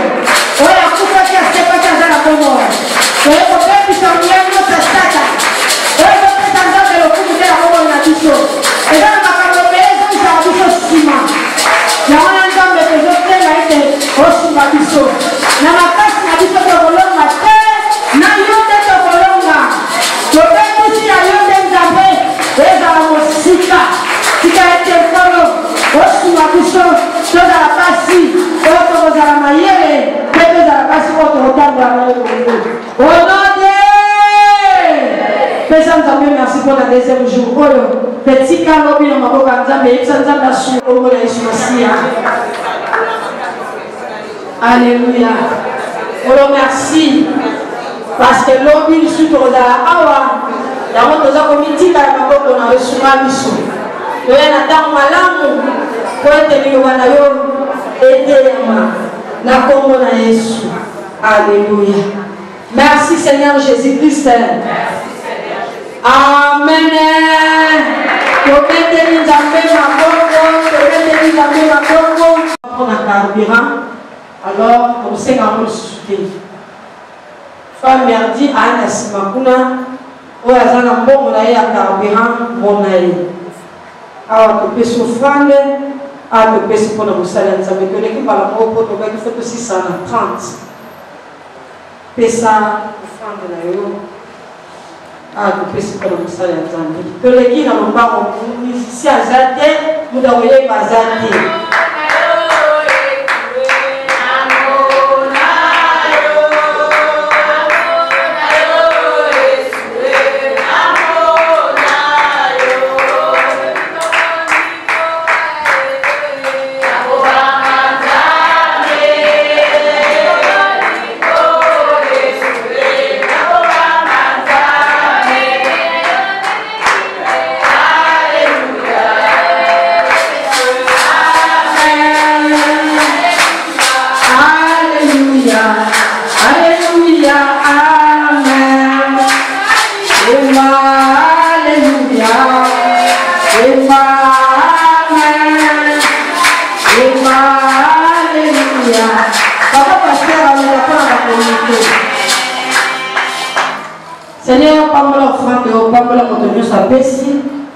Speaker 1: Merci pour le deuxième jour. Petit calobi dans ma boca, alléluia. Oh merci. Parce que l'objet suite aux awa, d'abord nous avons mis tika na maboko na resuma biso. Toye na tango malamu ko eteli wana yo etema na kombo na Yesu. Alléluia. Merci Seigneur Jésus-Christ. Amen. Tobeteli nzambe maboko, tobeteli nzambe maboko. On a carburant. Alors, on sait comment le soutenir. Femme merdi a un simakuna, ou à un bon monaï à carburant, monaï. Alors, tu peux souffrir, à tu peux se prendre au salaire. Ça veut dire que par la mort, tu peux faire aussi ça en 30. Pesa, offrande na yo. Ah, tu peux se prendre au salaire. Tu peux qui dans le bar, si à Zate, nous devons y pas Zate. Seigneur, parle l'offrande, parle la contenu sa pessi,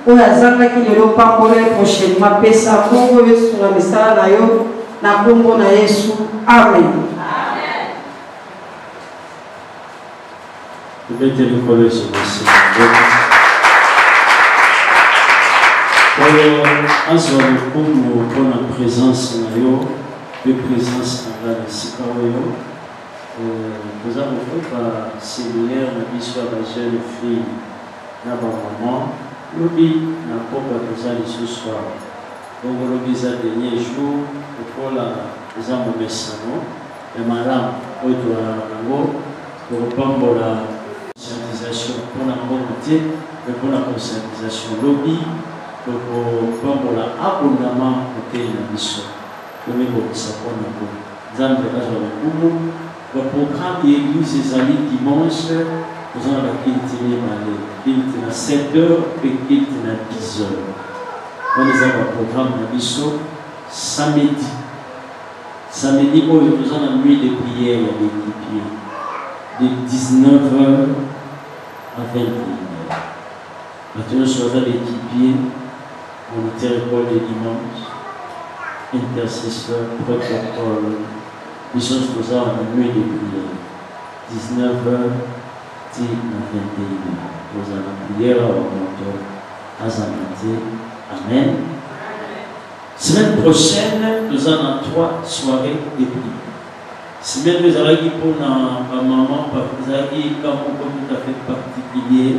Speaker 1: ou la zanga qui ne l'ont pas pour prochainement, pesa, pour sur la message na yo, na kombo na Yesu. Amen.
Speaker 2: Je vais te recoller sur le Seigneur. Pour assurer pour la présence na yo, de présence dans la Sikaoyo. Nous avons fait un séminaire de l'histoire de la jeune fille na maman. Nous avons fait ce soir. Donc, nous avons fait le dernier jour pour la madame pour reprendre la conscientisation pour la mobilité, pour la conscientisation lobby, pour reprendre l'abonnement côté de la mission. Nous avons fait le programme de l'église des alliés dimanche, nous avons la quinte à 7h et quinte à 10h. Nous avons un programme de mission samedi. Samedi, nous avons une nuit de prière de 19h à 21h. Maintenant, nous sommes l'équipier, moniteur école de dimanche, intercesseur, protocole. Nous sommes une nuit de prière. 19h à 21h. Nous avons la prière à Azamate. Amen. Semaine prochaine, nous avons 3 soirées de prière. Semaine nous avons pour ma maman, nous avons tout à fait particulier.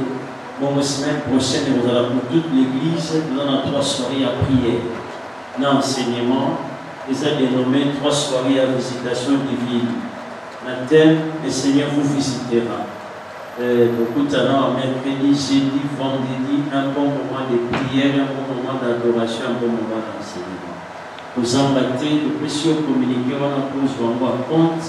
Speaker 2: Bon, la semaine prochaine, nous allons pour toute l'église, nous avons 3 soirées à prière. Dans l'enseignement, ils ont dénommé 3 soirées à visitation divine. Le thème, le Seigneur vous visitera. Beaucoup de talents, mercredi, jeudi, vendredi, un bon moment de prière, un bon moment d'adoration, un bon moment d'enseignement. Nous avons battu de précieux communiqués, on a posé en compte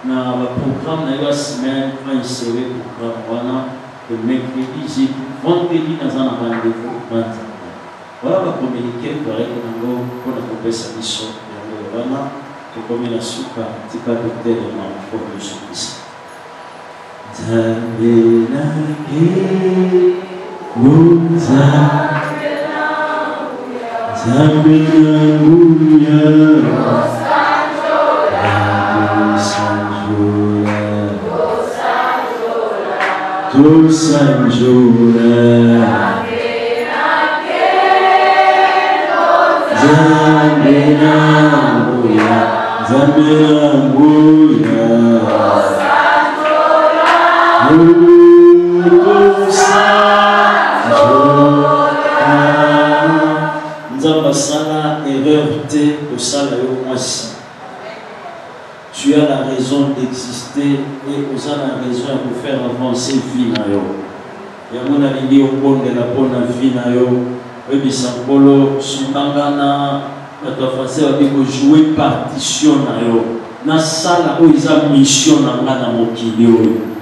Speaker 2: dans le programme de la semaine, on a inséré le programme le mercredi, jeudi, vendredi, dans un rendez-vous. Voilà, on va communiquer pour la sa mission. Comme la soupe, c'est pas de tel de Jésus-Christ. Tu as la raison d'exister et tu as la raison de faire avancer vie. Il y a un vie oui, Sankolo, Sumangana, la façon de jouer partition na sala où ils ont mission na mokili,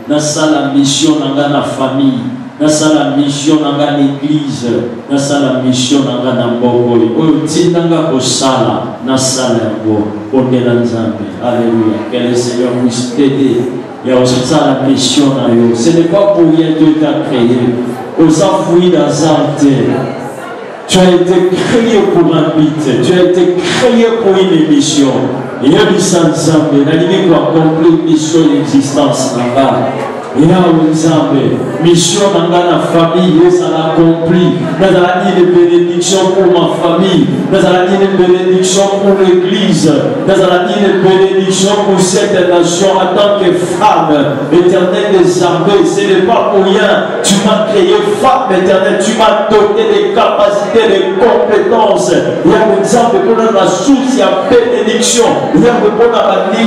Speaker 2: na sala mission na famille, na sala mission na l'église, na sala mission na mboko, o tindanga ko sala na sala ngo, ondela nzambe. Alléluia. Que le Seigneur puisse t'aider. Il y a aussi ça la mission na yo. Ce n'est pas pour rien que Dieu t'a créé. Aux enfouis d'hasard. Tu as été créé pour un but, tu as été créé pour une mission. Et il y a des ensemble, la limite pour accomplir une mission d'existence là-bas. Il y a un ensemble, mission dans la famille, ça l'a accompli. Nous avons dit une bénédiction pour ma famille, nous avons dit une bénédiction pour l'église, nous avons dit une bénédiction pour cette nation en tant que femme éternelle des armées. Ce n'est pas pour rien, tu m'as créé femme éternelle, tu m'as donné des capacités, des compétences. Il y a un exemple pour la source, il y a bénédiction. Il y a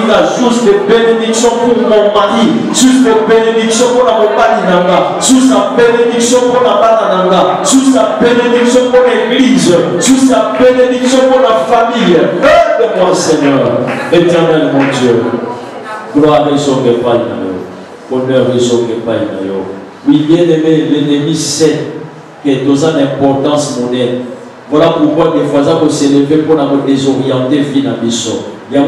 Speaker 2: la source de bénédiction pour mon mari, source de bénédiction pour la mobali nanga, sous sa bénédiction pour la banananga, sous sa bénédiction pour l'église, sous sa bénédiction pour la famille. Aide-moi, Seigneur, éternel mon Dieu. Gloire et son repas, honneur et son repas. Oui, bien aimé, l'ennemi sait que dans une importance monnaie. Voilà pourquoi des fois, ça peut s'élever pour nous désorienter finalement. Il y a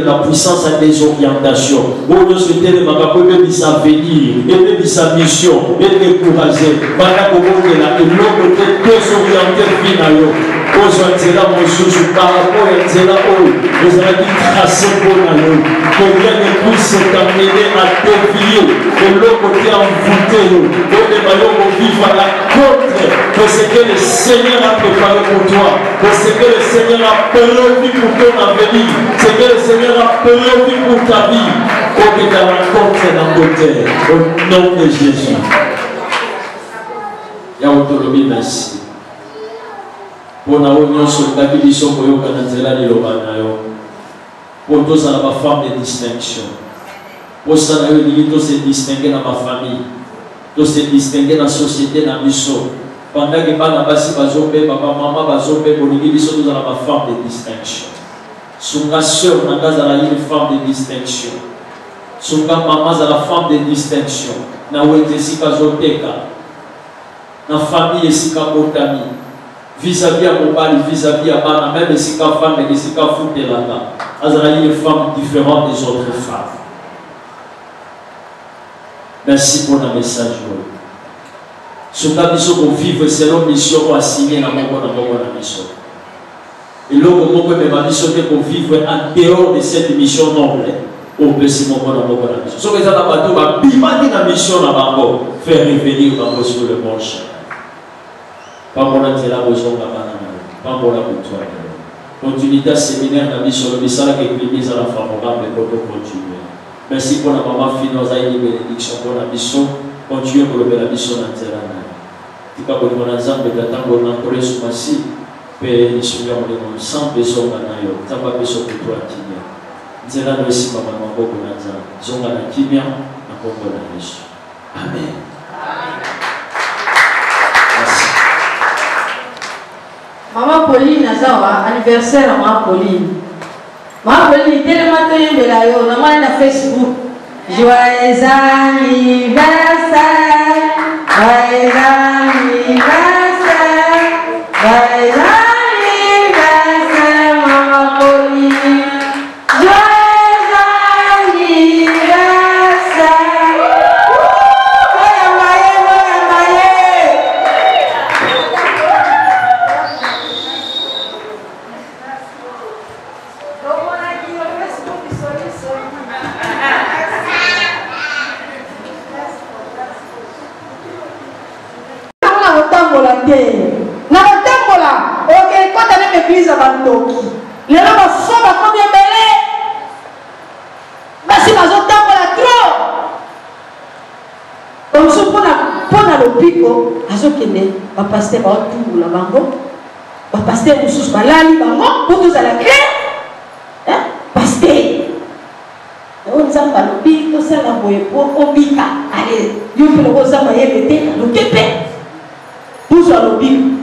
Speaker 2: la puissance à désorientation. Où nous souhaitons de sa venir, et de sa mission, et de décourager. Pendant que vous êtes là, et l'autre côté désorienté finalement. Aux Antilles, mon chouchou, par rapport à Antilles, vous avez dit tracer pour nous. Combien de plus s'est amené à dévier, et l'autre côté envoûté, et les maillots vont vivre à la contre de ce que le Seigneur a préparé pour toi, de ce que le Seigneur a prévu pour ton avenir, ce que le Seigneur a prévu pour ta vie, pour que tu rencontres dans ton terre, au nom de Jésus. Il y a autonomie, merci. Pour nous, nous sommes là, nous sommes là, pour tous, on a ma femme de distinction. Pour ça, nous se distinguer dans ma famille, nous se distinguer dans la société, dans la mission. Pendant que les gens papa, maman, nous avons ma femme de distinction. Son soeur, nous avons une femme de distinction. Son maman, nous avons la femme de distinction. Nous avons été ici, na famille ici, botami. Vis-à-vis à mon mari, vis-à-vis à ma même ici, femme et ici, foot là-bas. Nous avons une femme différente des autres femmes. Merci pour le message. Ce que nous vivre selon la mission pour assigner dans la mission. Et là, ma mission est pour vivre en dehors de cette mission noble. Au petit moment dans la mission. Ce que nous avons dit, la mission faire revenir sur le bon chemin. Pas pour la télévision, pas pour la victoire. Continuité à séminaire dans la mission, le message qui est mis à la favorable pour continuer. Merci pour la maman fille, nous avons une bénédiction pour la mission. Continuez pour la mission dans le terrain. Tu peux vous demander d'attendre l'entrée sur ma scie. Père, nous sommes sans besoin de nous. Tu n'as pas besoin de toi, Kimia. Nous allons aussi pour maman beaucoup de nous. Nous allons Kimia, nous allons la mission. Amen. Merci.
Speaker 1: Maman Pauline, Nazawa, anniversaire à Maman Pauline. Maman Pauline, dès le matin, il y a eu un Facebook. Joyeux anniversaire, joyeux anniversaire, joyeux anniversaire, Maman Pauline. Joyeux anniversaire. lobiko azokende bapaster baotumbola bango bapaster mosusu balali bango po tozala clair paster oyo nzambe alobi tosala boye po obika ale yo mpe loko ozamba yebe te aloke mpe bozwa lobiko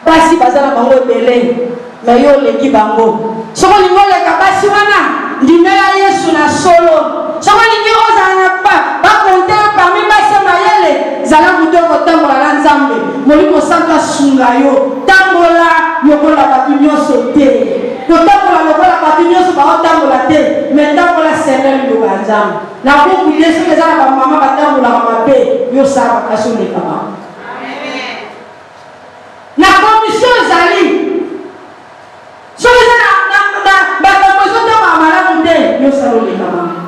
Speaker 1: basi baza na bango ebele me yo oleki bango soko olingi oleka basi wana ndimela yesu na solo soko olingi ozala na bakontere parmi basi mayele zala moto okotambola na nzambe molimo santo asunga yo tambola lokola bato nyonso te kotambola lokola bato nyonso baotambola te me tambola sene liloba ya nzambe nakokule soki eza na bamama batambolaka mabe yosala bakasi oleka bango na commission ezali soki eza bakambo ezotambola malamu te yosala oleka bango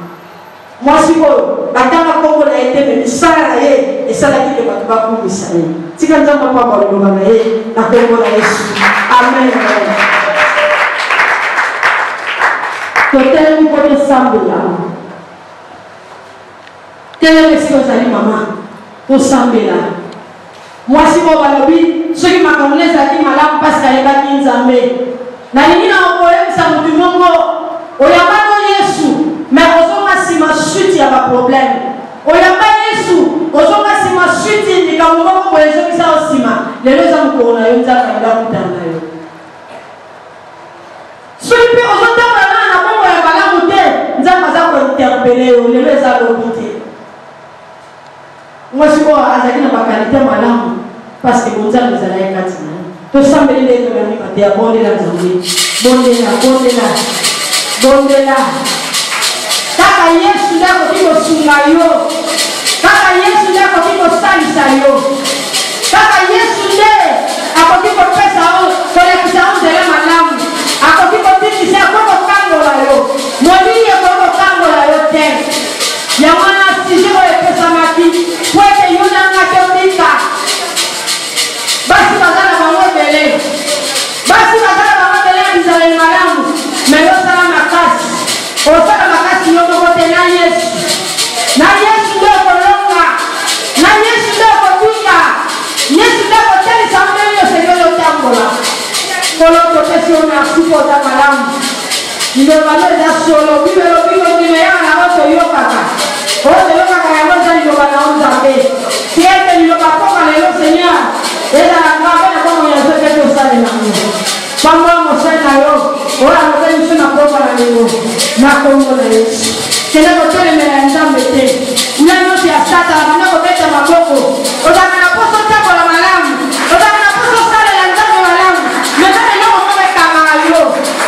Speaker 1: mwasi oyo batanga kongo na ye te me misala na ye esalaki te bato bakumisa ye tika nzambe pamba liloba na ye na kongo na yesu amen totelemi mpo tosambela telemi esika ozali mama tosambela mwasi oyo balobi soki makambo na ezalaki malamu mpasi ayebaki nzambe nalingi na okoyebisa motu moko oyambano yesu me ozonga nsima suti ya baproblème oyamba yesu ozonga nsima suti likambo moko boye ezokisa yo nsima lelo eza mokolo na yo nzambe ayebakutana na yo soki mpe ozotambola nana na bongo ya malamu te nzambe aza kointerpele yo lelo eza lobi te mwasi oyo azalaki na bakalite malamu parce que bonzambe ezala ye kati na ye tosambeli ndenge bamika te ya bondela nzambe bondela kaka yesu nde akoki kosunga yo kaka yesu nde akoki kosalisa yo kaka yesu nde akoki kopesa yo kolekisa yo nzela malamu akoki kotikisa akoki kokangola yo molili akoki kokangola yo te yango wana sije oyo epesamaki po ete yo nangaki otika basi baza na bango ebele ya bizaleli malamu me yosala makasi osala makasi yo moko te na yesu nde okolonga na yesu nde okotika yesu nde okotelisa mpe nyonso yo otambola kolo topesi yo merci mpo oza malamu lilobano eza solo bibelobiko ndimeyaka nango toyokaka oyo toyokaka yango eza liloba na yo nzambe tiete liloba koka lelo seigneur ezala ngabe na bongo ya nzoke tosalela yo pambo ya mosali na yo oyo amotali biso na pokwa na lelo na kongo na yesu kende kotelemela ya nzambe te nya nyonso ya satana banda kobeta maboko ozalaka na poso tambola malamu ozalaka na poso osalela nzambe malamu meza eloko moko ekangaka yo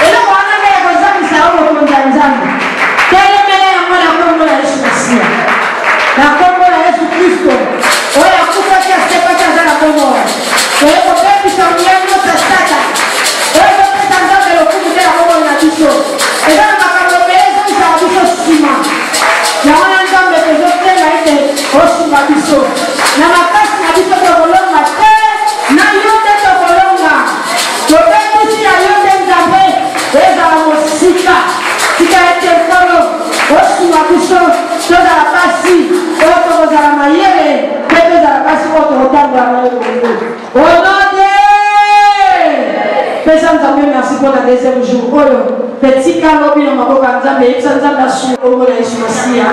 Speaker 1: eloko wana nde ya kozangisa yo mokonzi ya nzambe telemela yango na kongo na yesu masiya na kongo na yesu kristo oyo akufaki asepaki aza na kongo oyo kobebisa moya nyonso ya satana oyo kopesa nzambe lokumu te na kongo na biso eza na makambo ebele ezongisaka biso nsima yango na nzambe tozotenga ete osunga biso na makasi na biso tokolonga te na yo nde tokolonga tobebisi ya yo nde nzambe ezala mosika tika ete nkolo osunga biso tozala pasi oyo tokozala mayele mpe tozala pasi oyo tokotambola na yo onode pesa nzambe merci pour la deuxième jour oyo petika lobi na maboko ya nzambe eyebisa nzambe asunga kongo na yesu masiya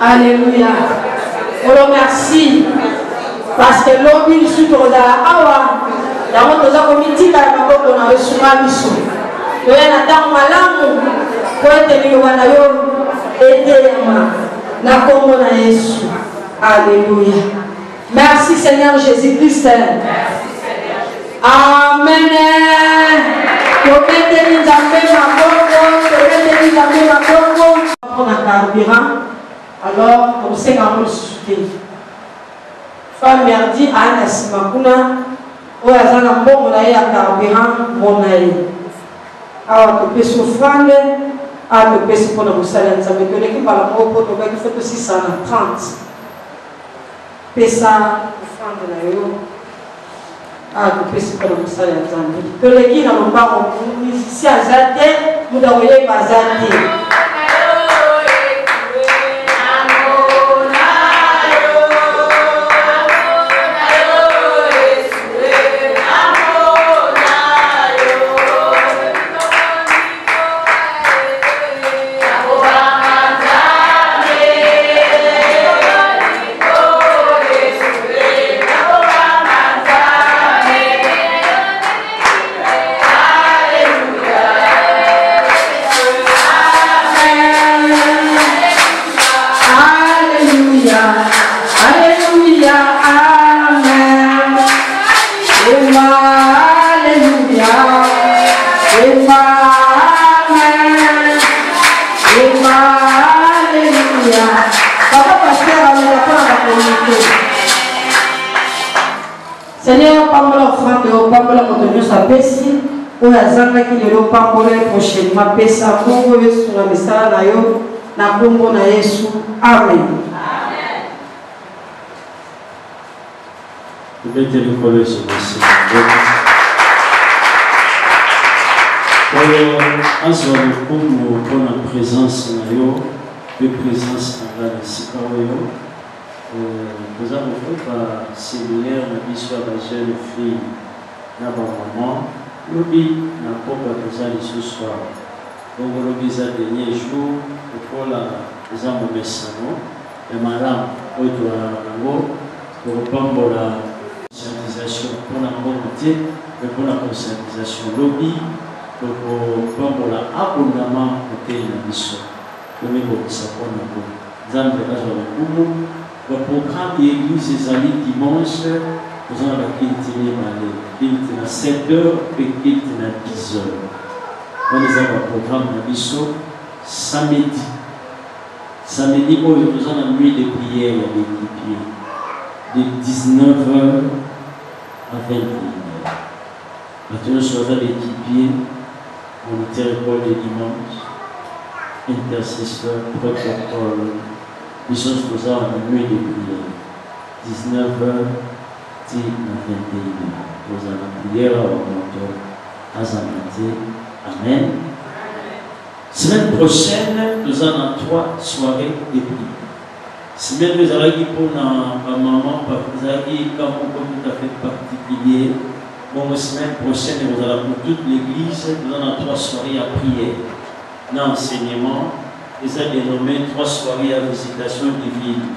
Speaker 1: alléluia olo merci parce que lobi lisu tokozala awa yango toza komitika na maboko na yo sunga biso toya na ntango malamu po ete liloba na yo etelema na kongo na yesu alléluia merci Seigneur Jésus-Christ amen tobeteli nzambe maboko mpona carburant alors tokosenga yango lisusu te femme yardi aya na nsima kuna oyo aza na mbongo na ye ya carburant mona ye awa topesi ofrande awa topesi mpona mosala ya nzambe toleki mbala moko mpo tobaki fe tosisa na 30 pesa ofrande na yo awa topesi mpona mosala ya nzambe toleki na lombango musicien aza te moto akoyeba aza te Seigneur, pambola offrande, pambola motonyo sa pesi, oya zanga ki lelo pambola prochainement pesa Kongo Yesu na misala na yo na kombo na Yesu. Amen.
Speaker 2: Vous mettez le collet sur le Seigneur. Alors, en pour la présence na yo, de présence na la Sikayo. Nous avons fait un séminaire de l'histoire de la jeune fille na maman. Lobi na papa toza ce soir. Donc lobi za dernier jour pour la examen mesano et madame oito la nango pour pambola conscientisation pour la communauté et pour la conscientisation lobi pour pambola abondamment côté na biso. Lobi ko sapona ko zambe azwa kumu le programme de l'église ezali dimanche. Nous avons la quinte à 7h et quinte à 10h. Nous avons un programme de biso samedi. Samedi, nous avons une nuit de prière de 19h à 21h. Maintenant, nous sommes l'équipier, moniteur école de dimanche, intercesseur, protocole. Nous avons une nuit de prière. 19h. Nous avons prière à Azamate. Amen. Semaine prochaine, nous avons 3 soirées de prière. Semaine nous avons pour ma maman, nous avons tout à fait particulier. Bon, semaine prochaine, nous allons pour toute l'église, nous avons 3 soirées à prière. Dans l'enseignement, nous avons dénommé 3 soirées à visitation divine.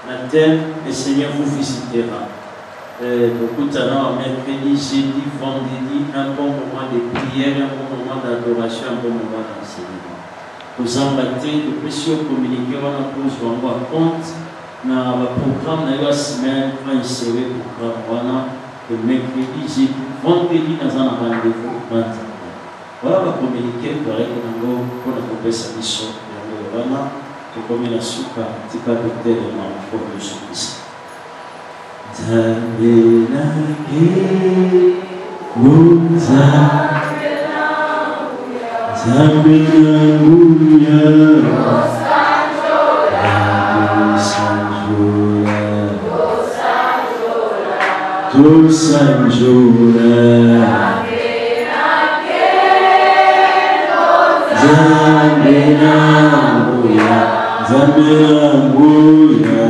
Speaker 2: Le thème, le Seigneur vous visitera. Beaucoup de talents, mercredi, jeudi, vendredi, un bon moment de prière, un bon moment d'adoration, un bon moment d'enseignement. Nous avons été de précieux communiqués, on a posé un compte dans le programme de la semaine, on a inséré le programme, le mercredi, jeudi, vendredi, dans un rendez-vous. Voilà, on va communiquer, pour la compétition mission. Voilà, pour la souka, c'est pas de tel élément pour le souci. Zambe nake muza Zambe namuya Tosanjola Zambe namuya Zambe namuya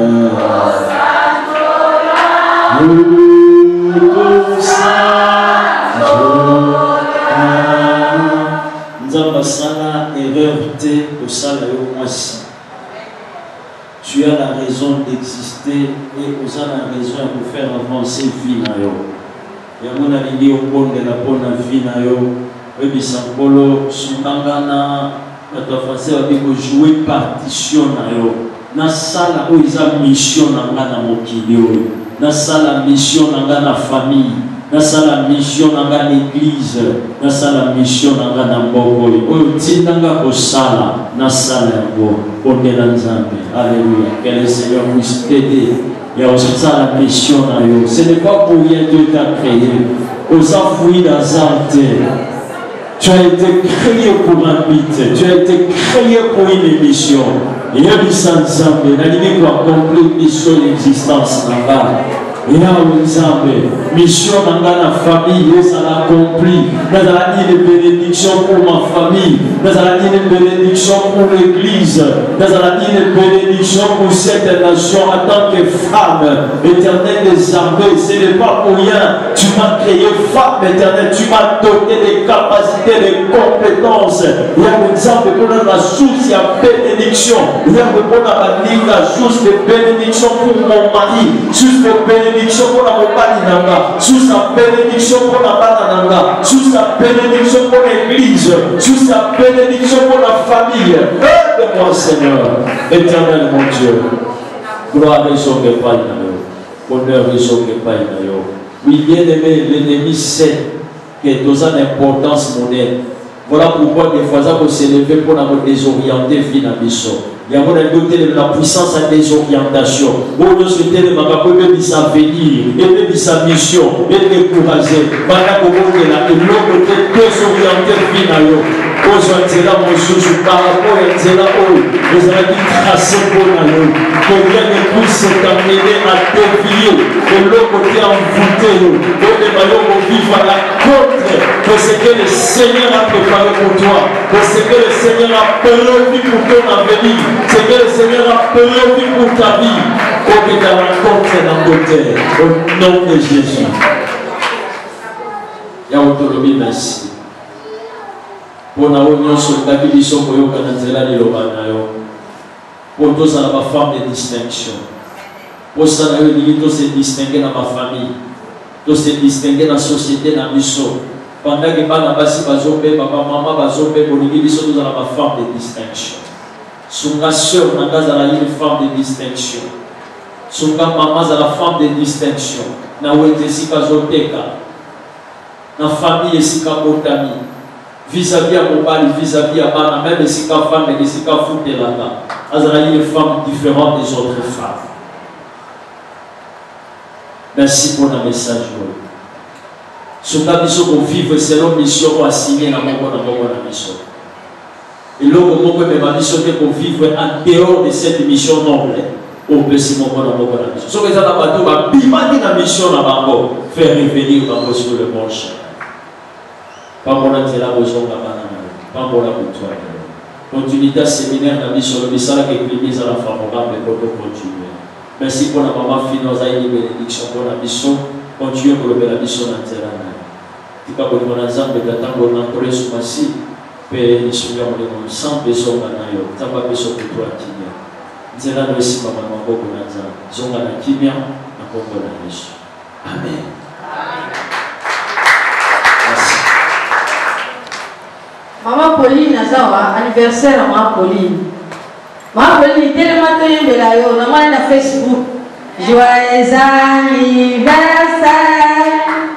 Speaker 2: Tu as la raison d'exister et tu as la raison de faire avancer la vie. Et à mon avis, au bon de la bonne vie, et Sankolo, Sungangana, la français va dire jouer partition. Na sala où ils ont mission dans la mokili, na sala mission dans la famille, na sala mission dans l'église, na sala mission dans la mboko. O tindanga ko sala na sala ngo ondela nzambe. Alléluia. Que le Seigneur puisse t'aider. Il y a aussi ça la mission dans yo. Ce n'est pas pour rien Dieu t'a créé. Aux enfouis dans terre. Tu as été créé pour un but. Tu as été créé pour une mission. Il y a des ensemble, la limite pour accomplir une mission d'existence là-bas. Il y a un ensemble, mission dans la famille, ça l'a accompli. Nous avons dit une bénédiction pour ma famille. Nous avons dit une bénédiction pour l'église. Nous avons dit une bénédiction pour cette nation en tant que femme. Éternel des armées, ce n'est pas pour rien. Tu m'as créé femme éternelle. Tu m'as doté des capacités, des compétences. Il y a un exemple pour la source, il y a bénédiction. Il y a un livre, la source de bénédiction pour mon mari. Source de bénédiction pour la mobali nanga. Source de bénédiction pour la bana nanga. Source de bénédiction pour l'église. Source de bénédiction pour la famille. Aide-moi, Seigneur. Éternel, mon Dieu. Gloire et son Paï. Honneur et son Paï. Oui, bien aimé, l'ennemi sait que dans une importance monnaie. Voilà pourquoi des fois, ça peut s'élever pour nous désorienter vie dans il y a la puissance à désorientation. Vous nous souhaitez le macabre de sa venir, et de sa mission, et de décourager. Voilà comment il a l'autre côté désorienté vie dans l'eau. Aux Antilles, mon chouchou, par rapport à Antilles, vous avez dit tracer pour l'eau. Que rien ne puisse t'amener à dévier, que l'autre côté envoûté, que les ballons vont vivre à la contre de ce que le Seigneur a préparé pour toi, de ce que le Seigneur a prévu pour ton avenir, ce que le Seigneur a prévu pour ta vie, pour que tu rencontres dans ton terre, au nom de Jésus. Il y a autonomie, merci. Pour nous, nous sommes d'accord, nous sommes pour tous, on a ma femme de distinction. Pour ça, nous se distinguer dans ma famille, nous se distinguer dans la société, dans la mission. Pendant que nous avons papa, maman, nous avons ma femme de distinction. Son soeur, nous avons une femme de distinction. Son maman, nous avons la femme de distinction. Nous avons une famille, nous avons vis-à-vis à mon mari, vis-à-vis à ma même si la femme et si la femme est là-bas. Il y a une femme différente des autres femmes. Merci pour le message. Ce que nous vivre selon la mission qu'on a signée dans la mission. Et là, ma mission est pour vivre en dehors de cette mission noble. Au petit moment dans la mission. Ce que nous avons dit, la mission faire revenir sur le bon chemin. Pas pour la besoin pas pour la victoire. Continuité séminaire dans mission le message qui est mis à la favorable pour continuer. Merci pour la maman finance et une bénédiction pour la mission. Continuez pour la mission dans terrain. Tu peux vous demander ensemble d'attendre l'entrée sur ma scie. Père, nous sommes sans besoin d'anayo. Tu n'as pas besoin de toi qui vient. Nous allons aussi maman beaucoup d'ensemble. Zonga na kimia na kombo na Yesu. Amen.
Speaker 1: Maman Pauline Nazawa, anniversaire à Maman Pauline. Maman Pauline, dès le matin, il y a un Facebook. Joyeux anniversaire,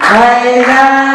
Speaker 1: joyeux anniversaire.